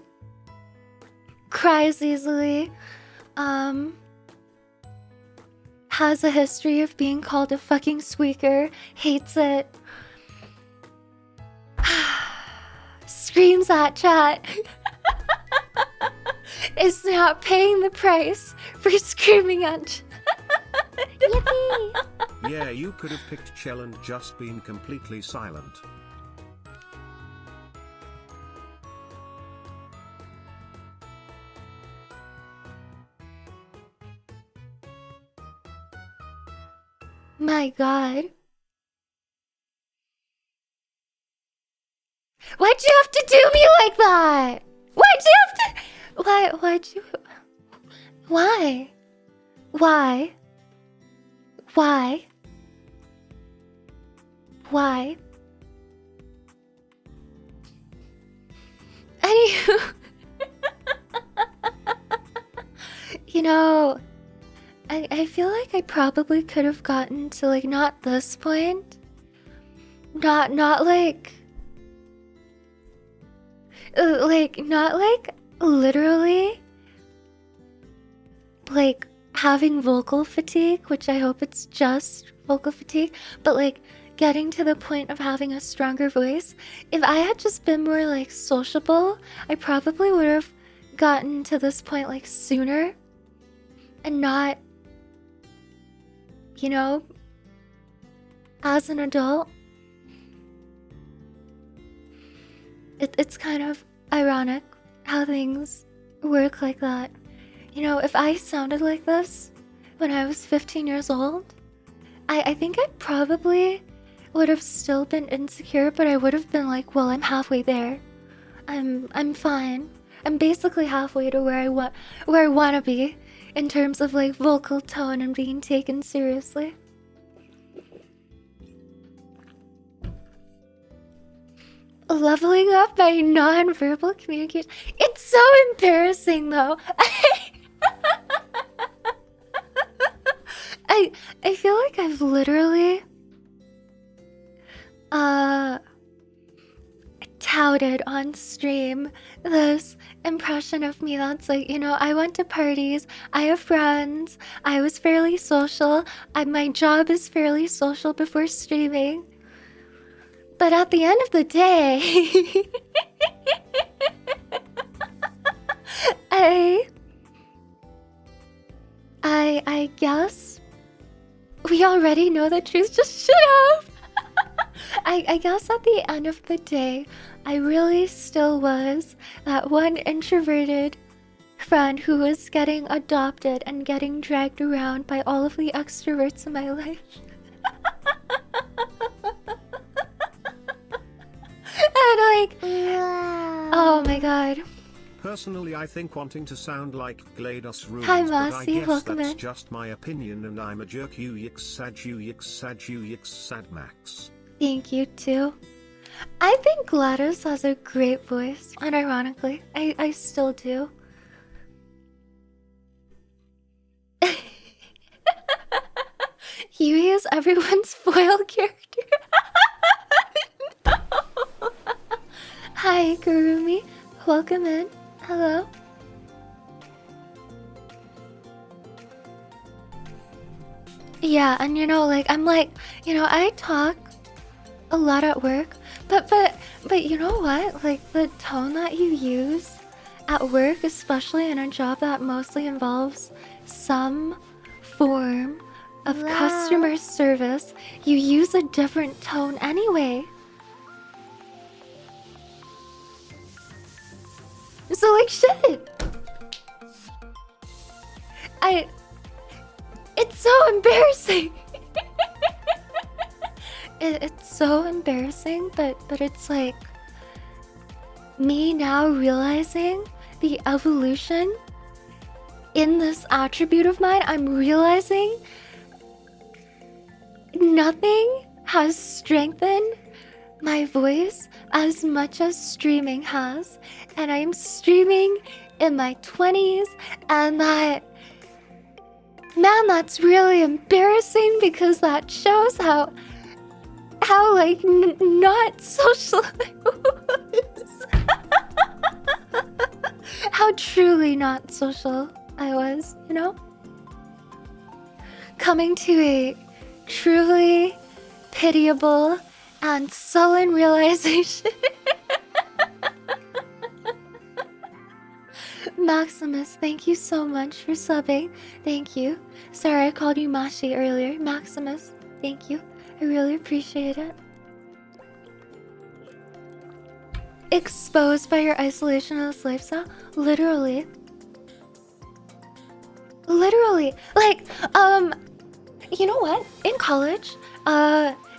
cries easily, has a history of being called a fucking squeaker, hates it, screams at chat, is not paying the price for screaming at chat. Yippee! Yeah, you could have picked Chell and just been completely silent. My god. Why'd you have to do me like that? Why'd you have to... Why'd you... Why? Why? Why? Why? Anywho... You know... I feel like I probably could have gotten to, like, not this point. Not like... not like literally like having vocal fatigue, which I hope it's just vocal fatigue, but like getting to the point of having a stronger voice. If I had just been more like sociable, I probably would have gotten to this point like sooner and not, you know, as an adult. It's kind of ironic how things work like that. You know, if I sounded like this when I was 15 years old, I think I probably would have still been insecure, but I would have been like, well, I'm halfway there. I'm fine. I'm basically halfway to where I want to be in terms of like vocal tone and being taken seriously. Leveling up by non-verbal communication. It's so embarrassing though. I feel like I've literally touted on stream this impression of me that's like, you know, I went to parties, I have friends, I was fairly social, my job is fairly social before streaming. But at the end of the day, I guess we already know the truth. Just shut up. I guess at the end of the day, I really still was that one introverted friend who was getting adopted and getting dragged around by all of the extroverts in my life. And like, oh my god. Personally, I think wanting to sound like GLaDOS rules, Hi, but I Marcy, guess welcome that's in. just my opinion and I'm a jerk. You yix sad max. Thank you too. I think GLaDOS has a great voice, unironically. I still do. Huey is everyone's foil character. No. Hi, Kurumi. Welcome in. Hello. Yeah, and you know, like, I'm like, you know, I talk a lot at work, but you know what? Like, the tone that you use at work, especially in a job that mostly involves some form of customer service, you use a different tone anyway. So like, shit. It's so embarrassing. It's so embarrassing, but it's like me now realizing the evolution in this attribute of mine. I'm realizing nothing has strengthened my voice as much as streaming has, and I'm streaming in my 20s, and that, man, that's really embarrassing because that shows how like not social I was. How truly not social I was, you know? Coming to a truly pitiable and sullen realization. Maximus, thank you so much for subbing. Thank you. Sorry I called you Mashi earlier. Maximus, thank you. I really appreciate it. Exposed by your isolationist lifestyle? Literally. Literally. Like, you know what? In college,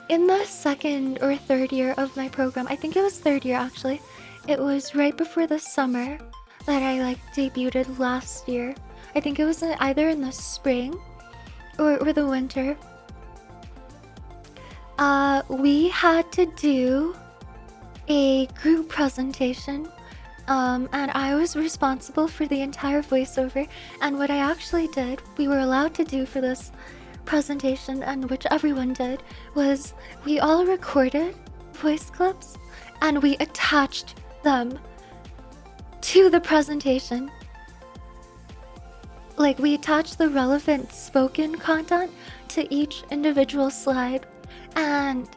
in the second or third year of my program, I think it was third year actually, it was right before the summer that I like debuted last year. I think it was either in the spring or the winter. We had to do a group presentation, and I was responsible for the entire voiceover. And what I actually did, we were allowed to do for this presentation, and which everyone did, was we all recorded voice clips and we attached them to the presentation. Like, we attached the relevant spoken content to each individual slide. And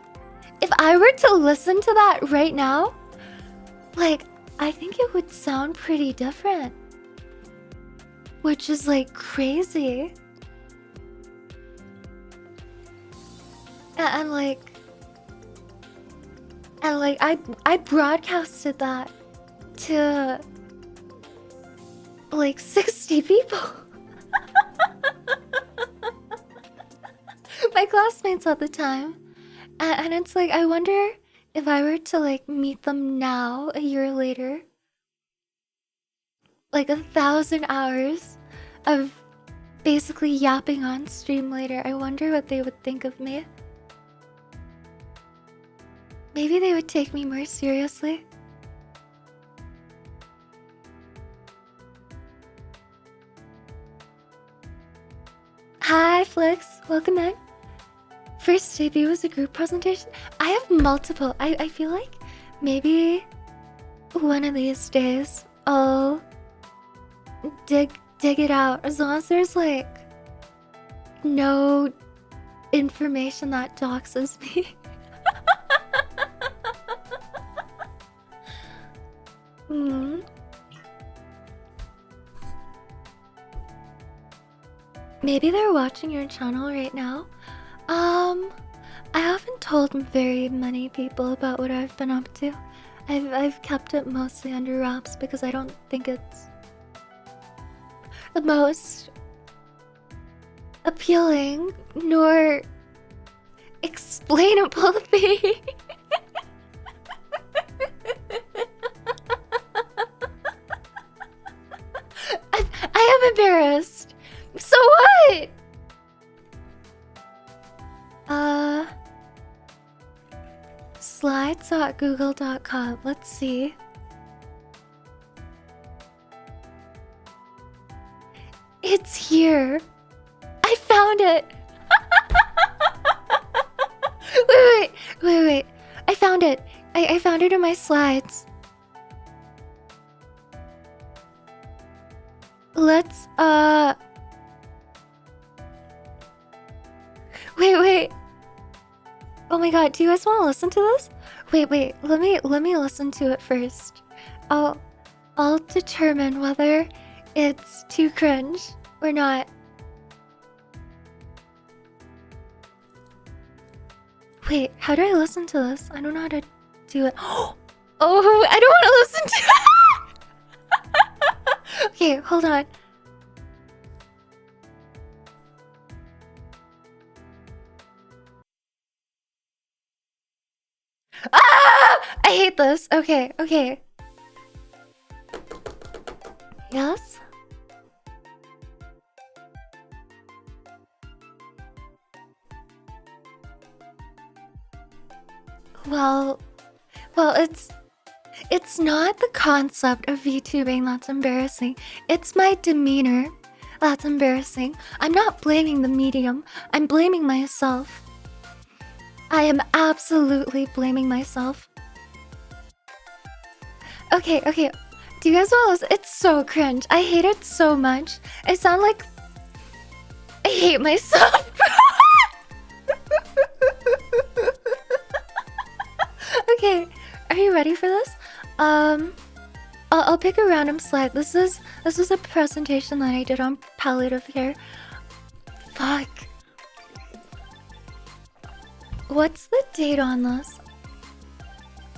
if I were to listen to that right now, like, I think it would sound pretty different. Which is like crazy. And like I broadcasted that to like 60 people. My classmates at the time. And it's like, I wonder if I were to like meet them now, a year later, like 1,000 hours of basically yapping on stream later, I wonder what they would think of me. Maybe they would take me more seriously. Hi, Flix. Welcome in. First debut was a group presentation. I have multiple. I feel like maybe one of these days I'll dig it out. As long as there's like no information that doxes me. Hmm. Maybe they're watching your channel right now. I haven't told very many people about what I've been up to. I've kept it mostly under wraps because I don't think it's the most appealing nor explainable thing. I am embarrassed. So what? Slides.google.com. Let's see. It's here. I found it. Wait. I found it. I found it in my slides. Let's, Wait. Oh my god, do you guys want to listen to this? Wait. Let me listen to it first. I'll determine whether it's too cringe or not. Wait, how do I listen to this? I don't know how to do it. Oh, I don't want to listen to it. Okay, hold on. Ah! I hate this. Okay. Yes? Well, it's not the concept of VTubing that's embarrassing. It's my demeanor that's embarrassing. I'm not blaming the medium. I'm blaming myself. I am absolutely blaming myself. Okay. Do you guys want to listen? It's so cringe. I hate it so much. I sound like I hate myself. Okay, are you ready for this? I'll pick a random slide. This is a presentation that I did on palliative care. Fuck. What's the date on this?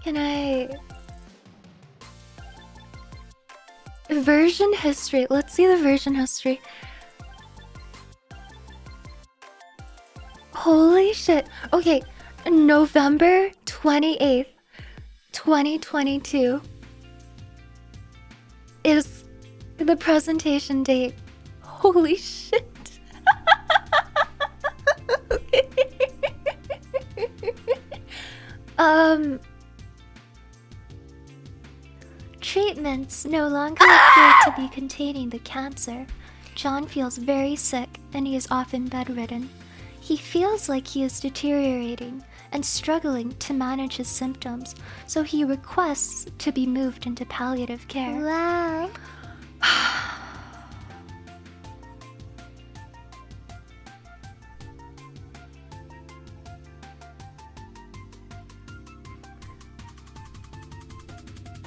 Can I... Version history. Let's see the version history. Holy shit. Okay, November 28th, 2022 is the presentation date. Holy shit. Treatments no longer appear to be containing the cancer. John feels very sick and he is often bedridden. He feels like he is deteriorating and struggling to manage his symptoms, so he requests to be moved into palliative care. Wow.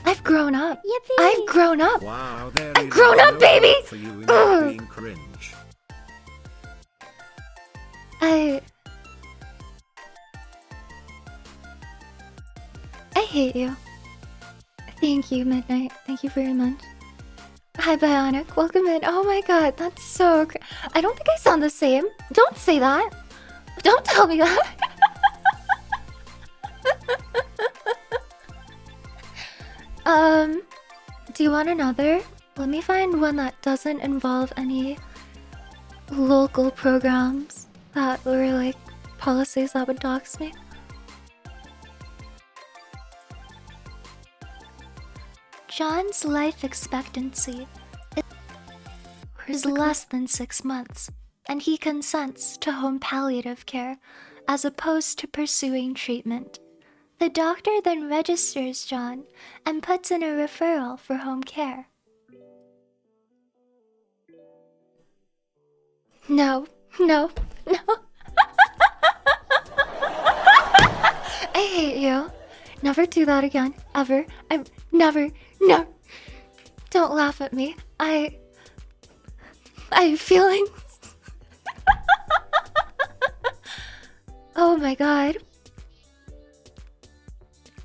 I've grown up. Yippee! I've grown up. Wow, there I've is grown no up, baby! hope for you not being cringe. I hate you. Thank you, Midnight. Thank you very much. Hi, Bionic. Welcome in. Oh my god, that's so I don't think I sound the same. Don't say that. Don't tell me that. Do you want another? Let me find one that doesn't involve any local programs that were like policies that would dox me. John's life expectancy is less than 6 months, and he consents to home palliative care as opposed to pursuing treatment. The doctor then registers John and puts in a referral for home care. No, no, no. I hate you. Never do that again, ever. I'm never, no. Don't laugh at me. I have feelings. Oh my god.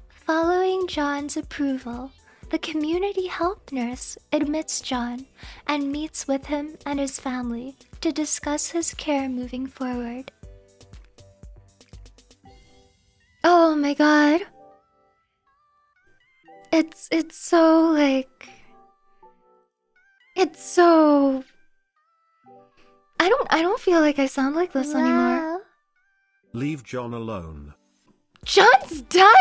Following John's approval, the community health nurse admits John and meets with him and his family to discuss his care moving forward. Oh my god. It's so like... It's so... I don't feel like I sound like this anymore. Leave John alone. John's dying!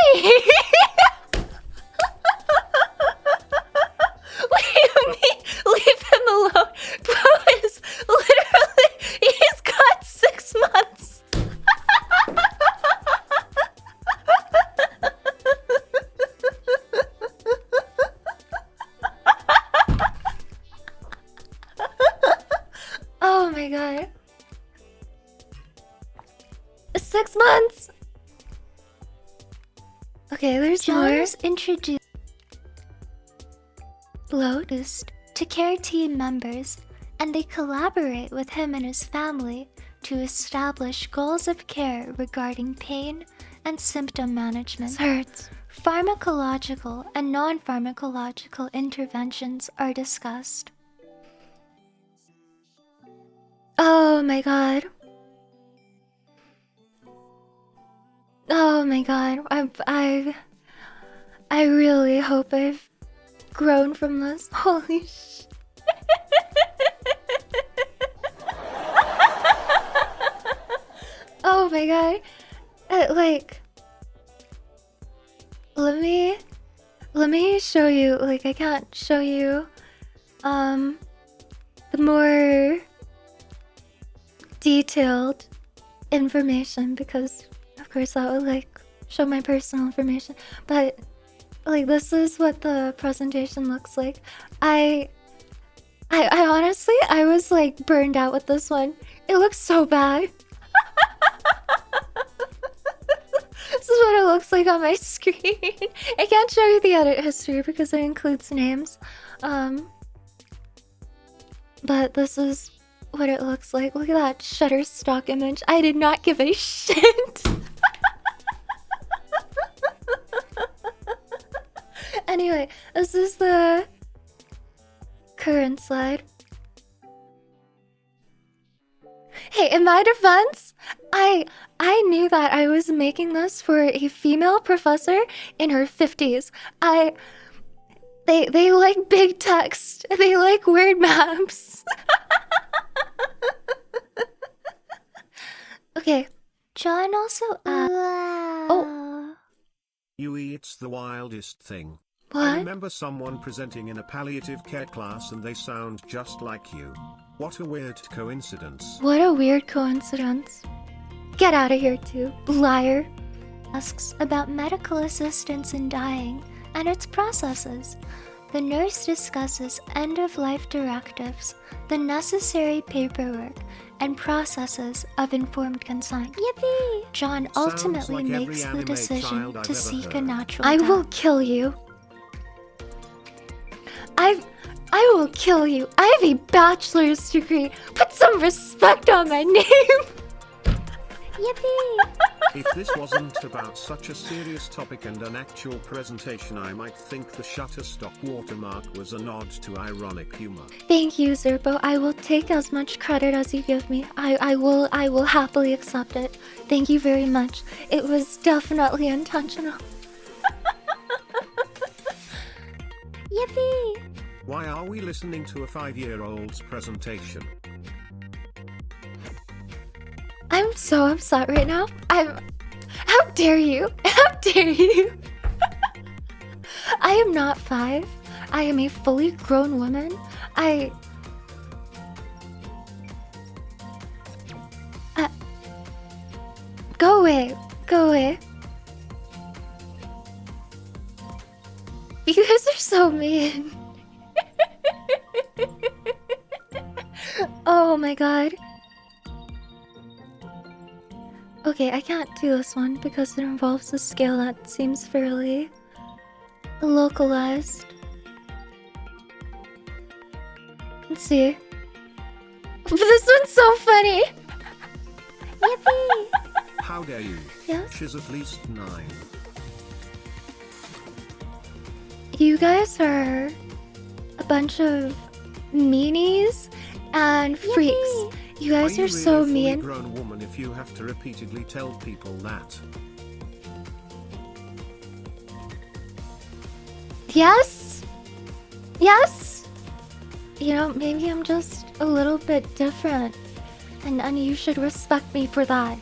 What do you mean? Leave him alone? Bro is literally... He's got 6 months! Oh my god. 6 months! Okay, there's more. John's introduced to care team members, and they collaborate with him and his family to establish goals of care regarding pain and symptom management. This hurts. Pharmacological and non-pharmacological interventions are discussed. Oh my god. Oh my god. I really hope I've grown from this. Holy sh... Oh my god. Like... Let me show you. Like, I can't show you... the more... detailed information because of course that would like show my personal information, but like this is what the presentation looks like. I honestly I was like burned out with this one. It looks so bad. This is what it looks like on my screen. I can't show you the edit history because it includes names, but this is what it looks like. Look at that Shutterstock image. I did not give a shit. Anyway, this is the current slide. Hey, in my defense, I knew that I was making this for a female professor in her 50s. They like big text. They like word maps. Okay. John also Oh. Yui, it's the wildest thing. What? I remember someone presenting in a palliative care class and they sound just like you. What a weird coincidence. What a weird coincidence. Get out of here too, liar. Asks about medical assistance in dying and its processes. The nurse discusses end-of-life directives, the necessary paperwork, and processes of informed consent. Yippee! John ultimately like makes the anime decision child I've to ever seek heard. a natural death. I will kill you. I will kill you. I have a bachelor's degree. Put some respect on my name. Yippee! If this wasn't about such a serious topic and an actual presentation, I might think the Shutterstock watermark was a nod to ironic humor. Thank you, Zerbo. I will take as much credit as you give me. I will happily accept it. Thank you very much. It was definitely intentional. Yippee! Why are we listening to a 5-year-old's presentation? I'm so upset right now. How dare you? How dare you? I am not 5. I am a fully grown woman. Go away. Go away. You guys are so mean. Oh my god. Okay, I can't do this one because it involves a scale that seems fairly localized. Let's see. This one's so funny. Yippee! How dare you? Yes? She's at least 9. You guys are a bunch of meanies and freaks. Yippee! You guys Are are you so really a fully mean. grown woman if you have to repeatedly tell people that? Yes? Yes? You know, maybe I'm just a little bit different. And you should respect me for that.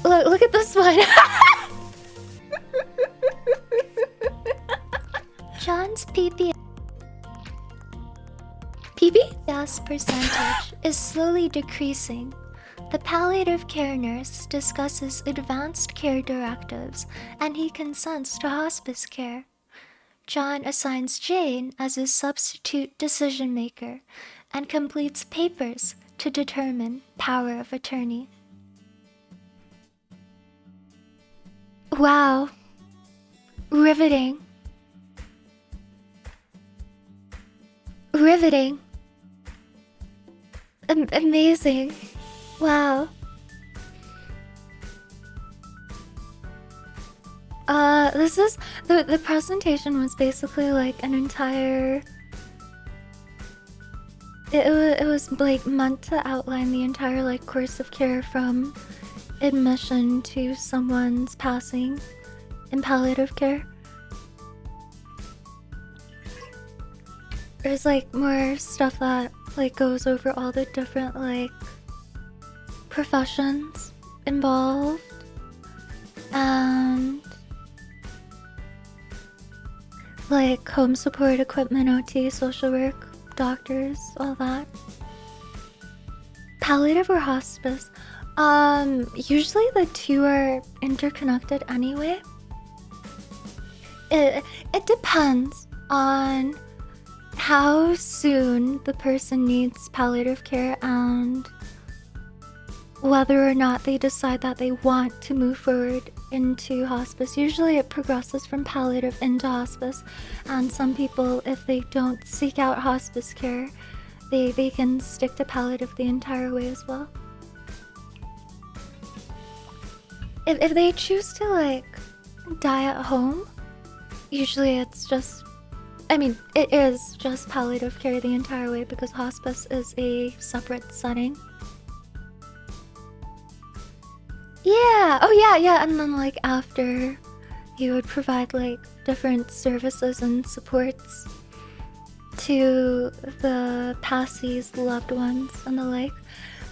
Look at this one. John's PPS percentage is slowly decreasing. The palliative care nurse discusses advanced care directives and he consents to hospice care. John assigns Jane as his substitute decision maker and completes papers to determine power of attorney. Wow. Riveting. Riveting. Amazing. Wow. This is the presentation was basically like an entire. It was like meant to outline the entire like course of care from admission to someone's passing in palliative care. There's like more stuff that like goes over all the different like professions involved and like home support equipment, OT, social work, doctors, all that. Palliative or hospice? Usually the two are interconnected anyway. It depends on how soon the person needs palliative care and whether or not they decide that they want to move forward into hospice. Usually it progresses from palliative into hospice, and some people, if they don't seek out hospice care, they can stick to palliative the entire way as well. If they choose to like die at home, usually it's just, I mean, it is just palliative care the entire way because hospice is a separate setting. Yeah, oh yeah, and then like after, you would provide like different services and supports to the passee's loved ones and the like.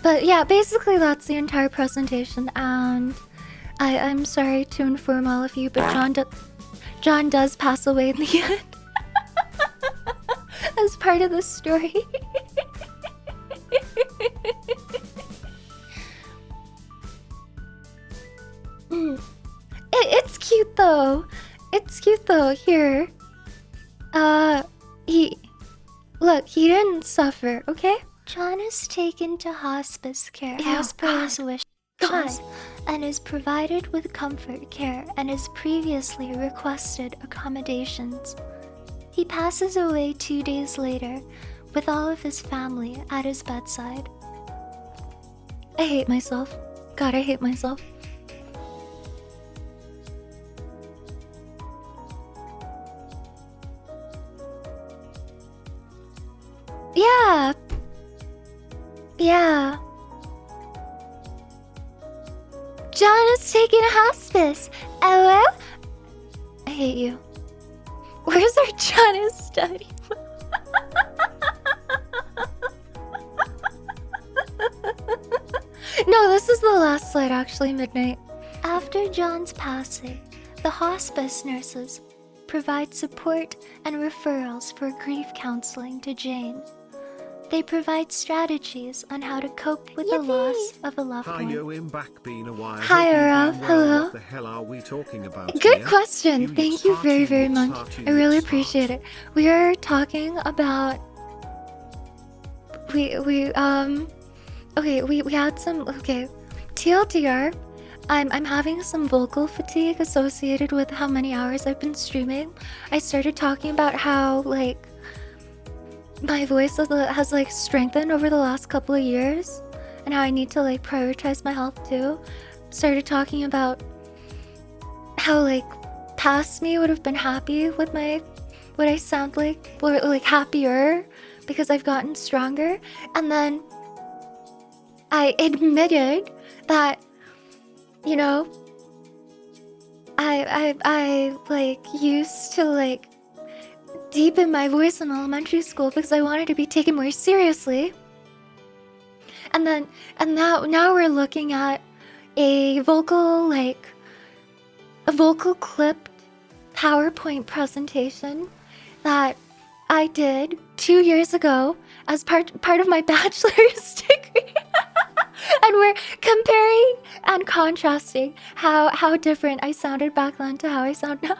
But yeah, basically that's the entire presentation, and I'm sorry to inform all of you, but John does pass away in the end. As part of the story. It's cute though. It's cute though. Here. He didn't suffer, okay? John is taken to hospice care Yeah, as per his wishes God. and is provided with comfort care and his previously requested accommodations. He passes away 2 days later with all of his family at his bedside. I hate myself. God, I hate myself. Yeah. Yeah. John is taken to hospice. Hello? I hate you. Where's our John is study? No, this is the last slide actually, Midnight. After John's passing, the hospice nurses provide support and referrals for grief counseling to Jane. They provide strategies on how to cope with the loss of a loved Hi one. yo, I'm back, been a while. Hi, Hope you've Araf. been well. Hello. What the hell are we talking about Good here? question. Thank you very, very much. I really appreciate it. We are talking about we had some TLDR. I'm having some vocal fatigue associated with how many hours I've been streaming. I started talking about how like my voice has like strengthened over the last couple of years and how I need to like prioritize my health too. Started talking about how like past me would have been happy with my what I sound like, or like happier because I've gotten stronger. And then I admitted that, you know, I like used to like deepen my voice in elementary school because I wanted to be taken more seriously. And now we're looking at a vocal clipped PowerPoint presentation that I did 2 years ago as part of my bachelor's degree. And we're comparing and contrasting how different I sounded back then to how I sound now.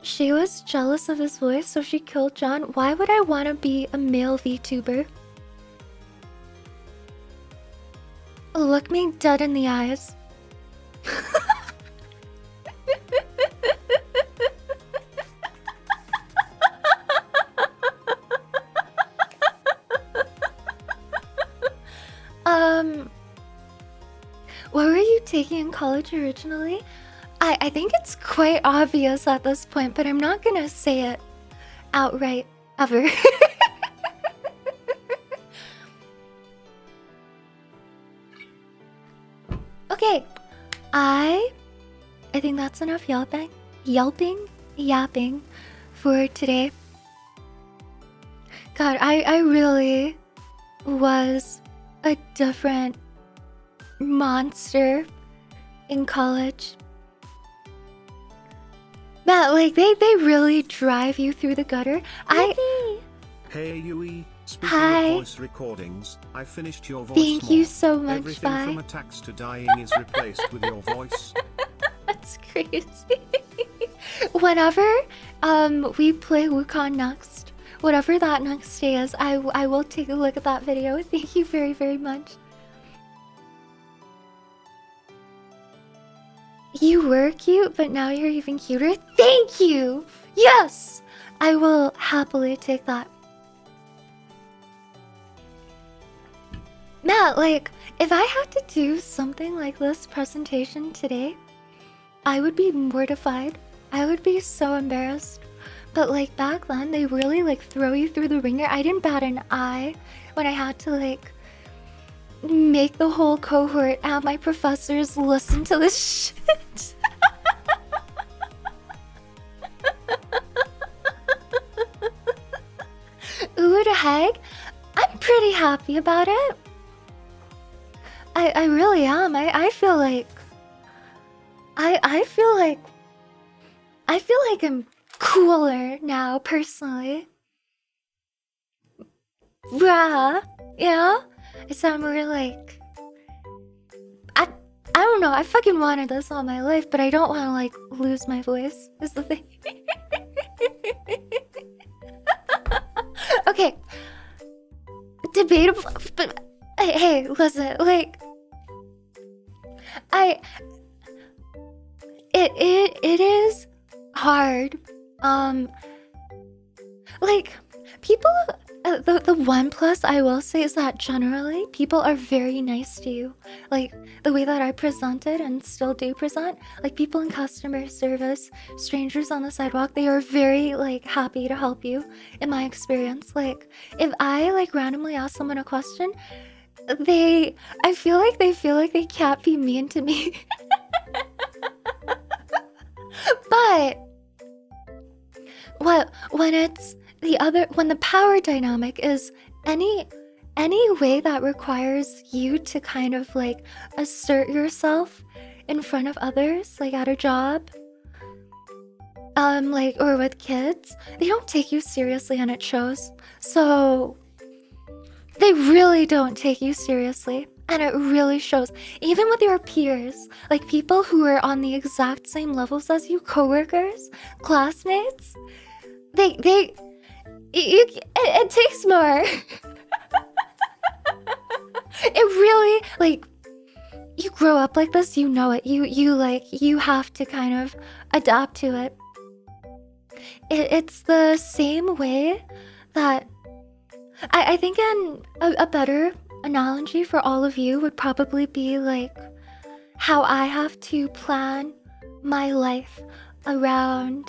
She was jealous of his voice, so she killed John. Why would I want to be a male VTuber? Look me dead in the eyes. What were you taking in college originally? I think it's quite obvious at this point, but I'm not gonna say it outright ever. Okay, I think that's enough yapping for today. God, I really was a different monster in college. Matt, like they really drive you through the gutter. Hey Yui, speaking Hi. of voice recordings, I finished your voice. Thank you so much. Everything Bye. from attacks to dying is replaced with your voice. That's crazy. Whenever we play Wukong next, whatever that next day is, I will take a look at that video. Thank you very, very much. You were cute, but now you're even cuter. Thank you! Yes! I will happily take that. Matt, like, if I had to do something like this presentation today, I would be mortified. I would be so embarrassed. But like back then, they really like throw you through the ringer. I didn't bat an eye when I had to like make the whole cohort and my professors listen to this shit. Ooh, the heck? I'm pretty happy about it. I really am. I feel like I feel like I'm cooler now, personally. Bruh, you know? I sound more like I don't know, I fucking wanted this all my life, but I don't want to like lose my voice, is the thing. Okay. Debatable, but hey, listen, like it is hard. Like people, the one plus I will say is that generally people are very nice to you. Like the way that I presented and still do present, like people in customer service, strangers on the sidewalk, they are very like happy to help you in my experience. Like if I like randomly ask someone a question, I feel like they can't be mean to me. But when it's when the power dynamic is any way that requires you to kind of like assert yourself in front of others, like at a job, like, or with kids, they don't take you seriously, and it shows. So they really don't take you seriously, and it really shows. Even with your peers, like people who are on the exact same levels as you, coworkers, classmates, it takes more. It really, like, you grow up like this, you know it. You have to kind of adapt to it. It's the same way that I think a better analogy for all of you would probably be like how I have to plan my life around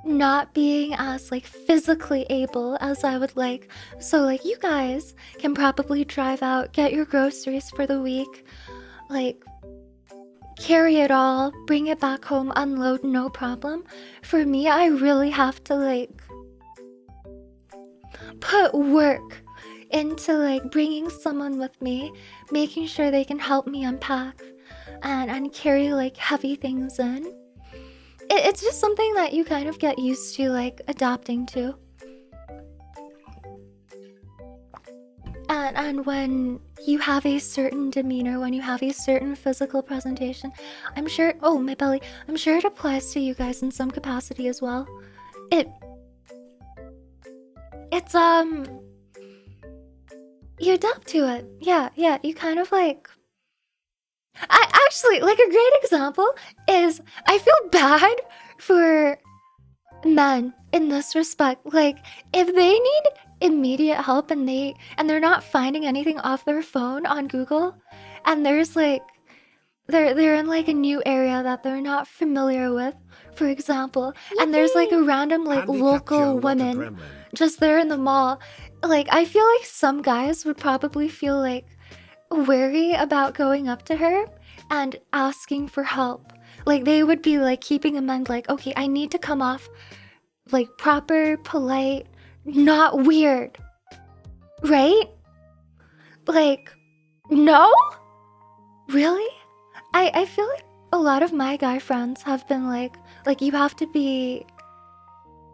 not being as like physically able as I would like. So like you guys can probably drive out, get your groceries for the week, like carry it all, bring it back home, unload, no problem. For me, I really have to like put work into like bringing someone with me, making sure they can help me unpack and carry like heavy things in. It's just something that you kind of get used to like adapting to. And when you have a certain demeanor, when you have a certain physical presentation, I'm sure, oh, my belly, I'm sure it applies to you guys in some capacity as well. It's you adapt to it. Yeah, you kind of like, I actually, like a great example is I feel bad for men in this respect. Like if they need immediate help and they're not finding anything off their phone on Google, and there's like they're in like a new area that they're not familiar with, for example, and there's like a random like local woman just there in the mall. Like I feel like some guys would probably feel like wary about going up to her and asking for help. Like they would be like keeping in mind like, okay, I need to come off like proper, polite, not weird, right? Like, no? Really? I feel like a lot of my guy friends have been like you have to be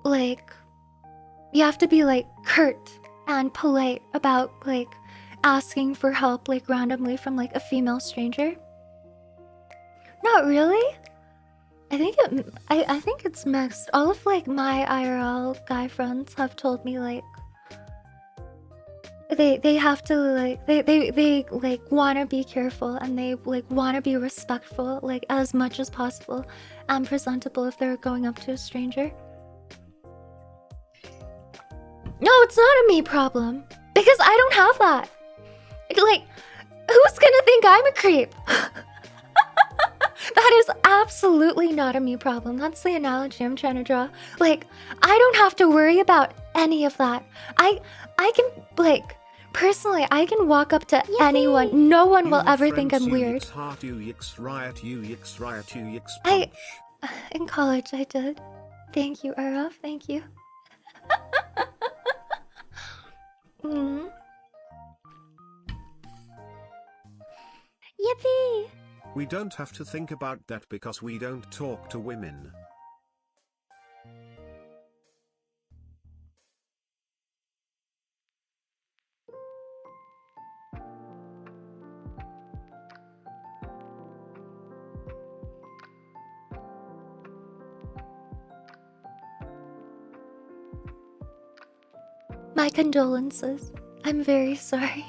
like curt and polite about like asking for help like randomly from like a female stranger. Not really. I think it's mixed. All of like my IRL guy friends have told me like they have to like they like want to be careful, and they like want to be respectful like as much as possible and presentable if they're going up to a stranger. No, it's not a me problem because I don't have that. Like, who's gonna think I'm a creep? That is absolutely not a me problem. That's the analogy I'm trying to draw. Like, I don't have to worry about any of that. I can, like, personally, I can walk up to anyone. No one will ever think I'm weird. In college, I did. Thank you, Araf. Thank you. Yippee! We don't have to think about that because we don't talk to women. My condolences. I'm very sorry.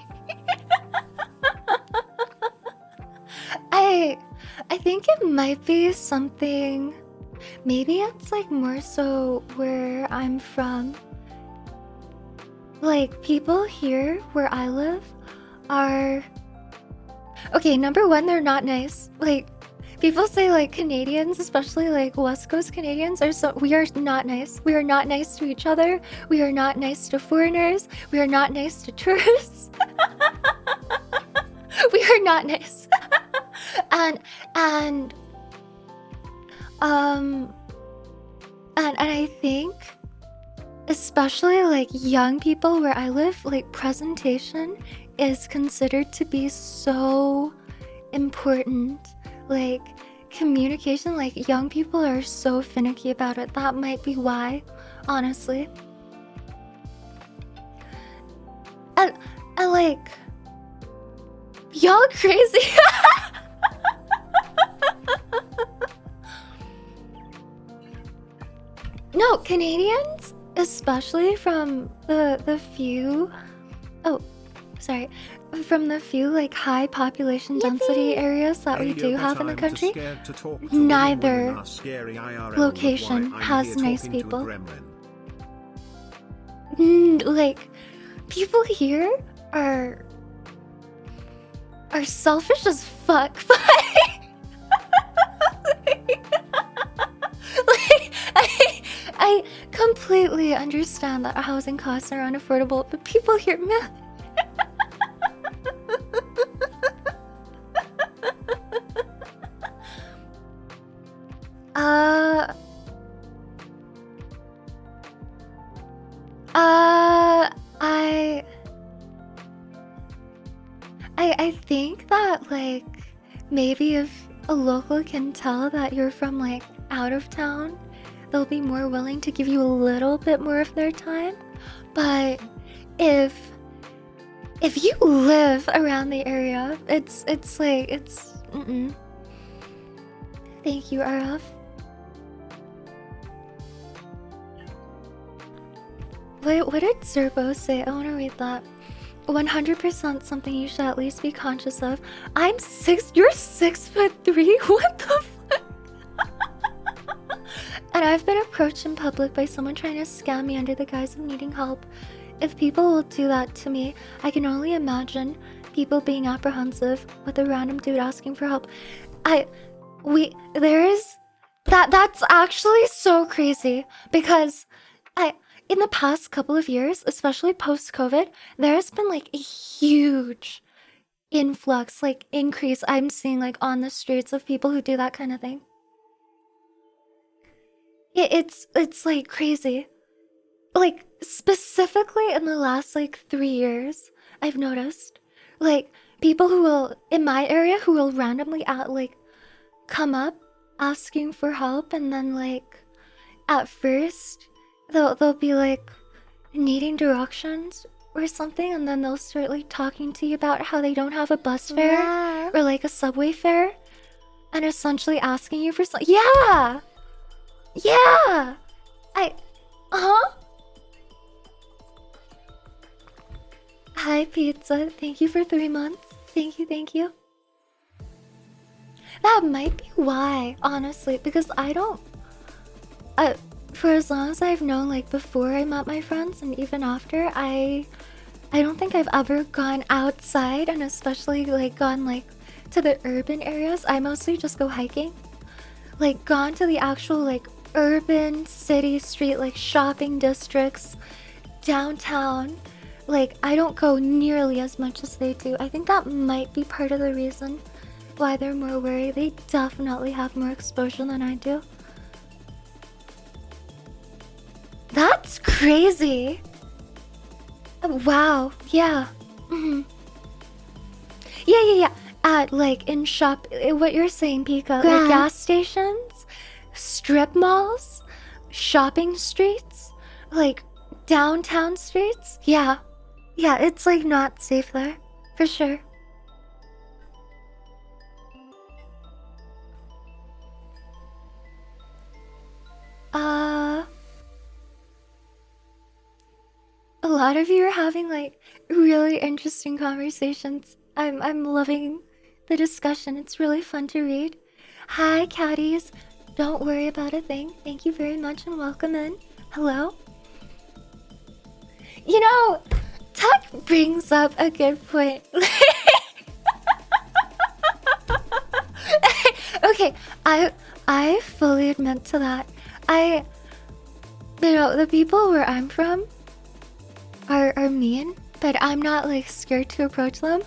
I think it might be something, maybe it's like more so where I'm from. Like people here where I live are, okay, number one, they're not nice. Like people say like Canadians, especially like West Coast Canadians, we are not nice. We are not nice to each other. We are not nice to foreigners. We are not nice to tourists. We are not nice. And I think especially like young people where I live, like presentation is considered to be so important. Like communication, like young people are so finicky about it. That might be why, honestly. I like, y'all crazy. No, Canadians, especially from the few, oh, sorry, from the few like high population density areas that we do have in the country, neither location has nice people. Like, people here are selfish as fuck. Like, I completely understand that housing costs are unaffordable, but people here, man. I think that, like, maybe if a local can tell that you're from, like, out of town, they'll be more willing to give you a little bit more of their time. But if you live around the area, it's like, it's, Thank you, RF. What did Zerbo say? I want to read that. 100% something you should at least be conscious of. You're 6'3"? What the fuck? And I've been approached in public by someone trying to scam me under the guise of needing help. If people will do that to me, I can only imagine people being apprehensive with a random dude asking for help. That's actually so crazy, because in the past couple of years, especially post-COVID, there has been like a huge influx, like increase I'm seeing like on the streets of people who do that kind of thing. It's like crazy. Like, specifically in the last like 3 years, I've noticed like people who will, in my area, who will randomly come up asking for help, and then like at first they'll be like needing directions or something, and then they'll start like talking to you about how they don't have a bus fare or like a subway fare, and essentially asking you for something. Yeah. Hi Pizza, thank you for 3 months. Thank you. That might be why, honestly, because I don't for as long as I've known, like before I met my friends and even after, I don't think I've ever gone outside, and especially like gone like to the urban areas. I mostly just go hiking. Like gone to the actual like urban city street, like shopping districts, downtown. Like I don't go nearly as much as they do. I think that might be part of the reason why they're more worried. They definitely have more exposure than I do. That's crazy. Wow. Yeah. Yeah. At like in what you're saying, Pika, like gas stations, strip malls, shopping streets, like downtown streets. Yeah, it's like not safe there, for sure. A lot of you are having like really interesting conversations. I'm loving the discussion. It's really fun to read. Hi, catties. Don't worry about a thing. Thank you very much and welcome in. Hello. You know, Tuck brings up a good point. Okay, I fully admit to that. The people where I'm from are mean, but I'm not like scared to approach them.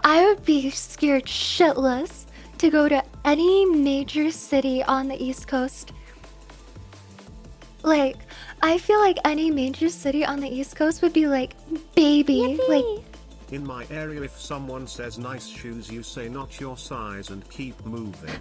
I would be scared shitless to go to any major city on the East Coast. Like, I feel like any major city on the East Coast would be like, baby, yippee. Like. In my area, if someone says nice shoes, you say not your size and keep moving.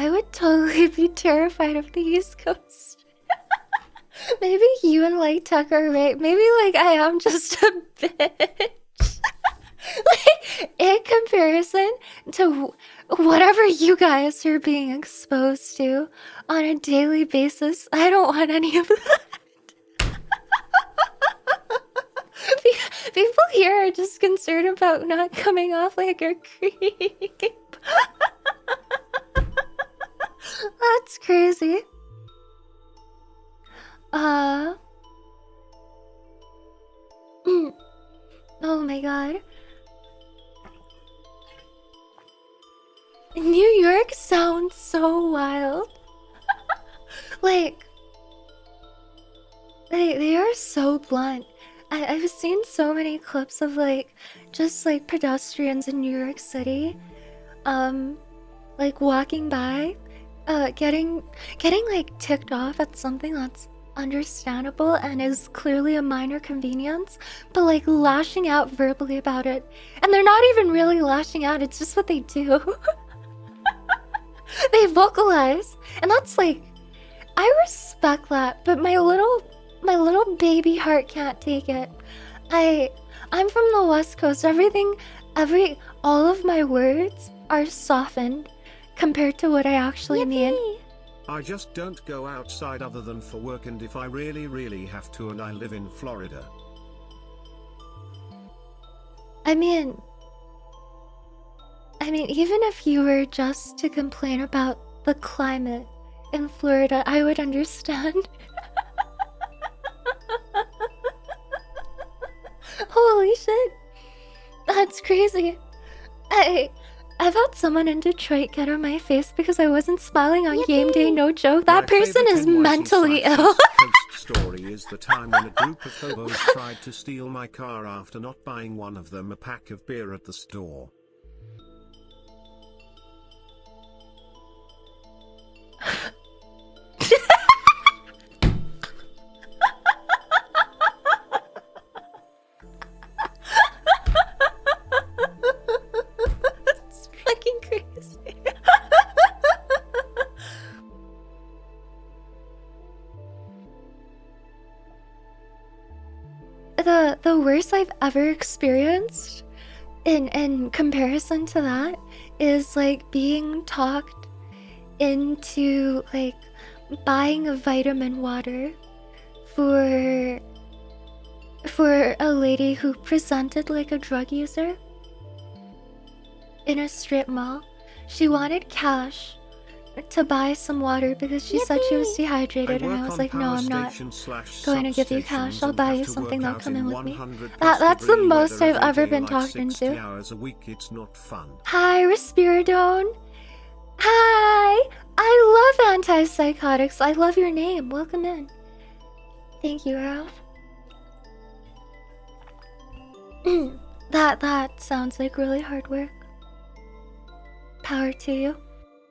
I would totally be terrified of the East Coast. Maybe you and like Tucker, right? Maybe like I am just a bitch. Like in comparison to whatever you guys are being exposed to on a daily basis, I don't want any of that. People here are just concerned about not coming off like a creep. That's crazy. Oh my god. New York sounds so wild. Like, they are so blunt. I've seen so many clips of like just like pedestrians in New York City, like walking by, getting like ticked off at something that's understandable and is clearly a minor convenience, but like lashing out verbally about it, and they're not even really lashing out. It's just what they do. They vocalize, and that's like, I respect that, but my little baby heart can't take it. I'm from the West Coast. All of my words are softened compared to what I actually mean. I just don't go outside other than for work, and if I really have to, and I live in Florida. I mean, even if you were just to complain about the climate in Florida, I would understand. Holy shit. That's crazy. I've had someone in Detroit get on my face because I wasn't smiling on game day, no joke. That person is mentally ill. Story is the time when a group of hobos tried to steal my car after not buying one of them a pack of beer at the store. It's fucking crazy. The worst I've ever experienced in comparison to that is like being talked into like buying a vitamin water for a lady who presented like a drug user in a strip mall. She wanted cash to buy some water because she said she was dehydrated, and I was like, no, I'm not going to give you cash. I'll buy you something that'll come in with me. That's the most I've ever been talked into. It's not fun. Hi, Respiridone. Hi! I love antipsychotics. I love your name. Welcome in. Thank you, Ralph. That sounds like really hard work. Power to you.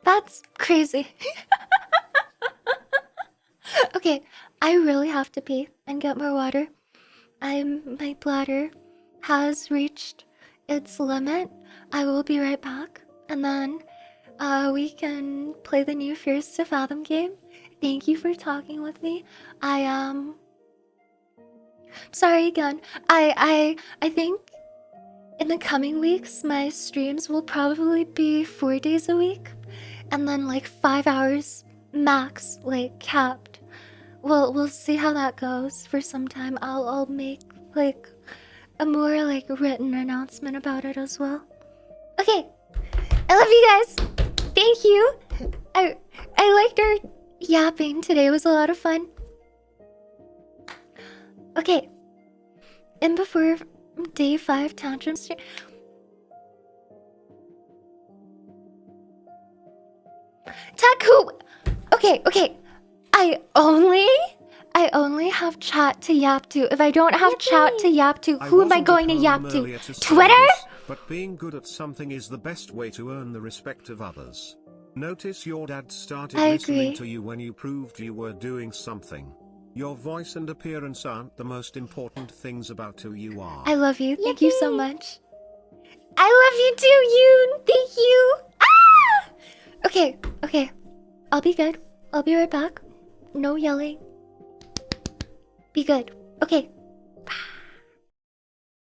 That's crazy. Okay, I really have to pee and get more water. My bladder has reached its limit. I will be right back, and then we can play the new Fears to Fathom game. Thank you for talking with me. Sorry again. I think in the coming weeks my streams will probably be 4 days a week, and then like 5 hours max, like capped. We'll see how that goes for some time. I'll make like a more like written announcement about it as well. Okay, I love you guys. Thank you. I liked our yapping today. It was a lot of fun. Okay, and before day 5 tantrum stream. Taku. Okay. I only have chat to yap to. If I don't have chat to yap to, who am I going to yap to? Twitter? But being good at something is the best way to earn the respect of others. Notice your dad started listening to you when you proved you were doing something. Your voice and appearance aren't the most important things about who you are. I love you. Thank you so much. I love you too, Yoon. Thank you. Ah! Okay. I'll be good. I'll be right back. No yelling. Be good. Okay.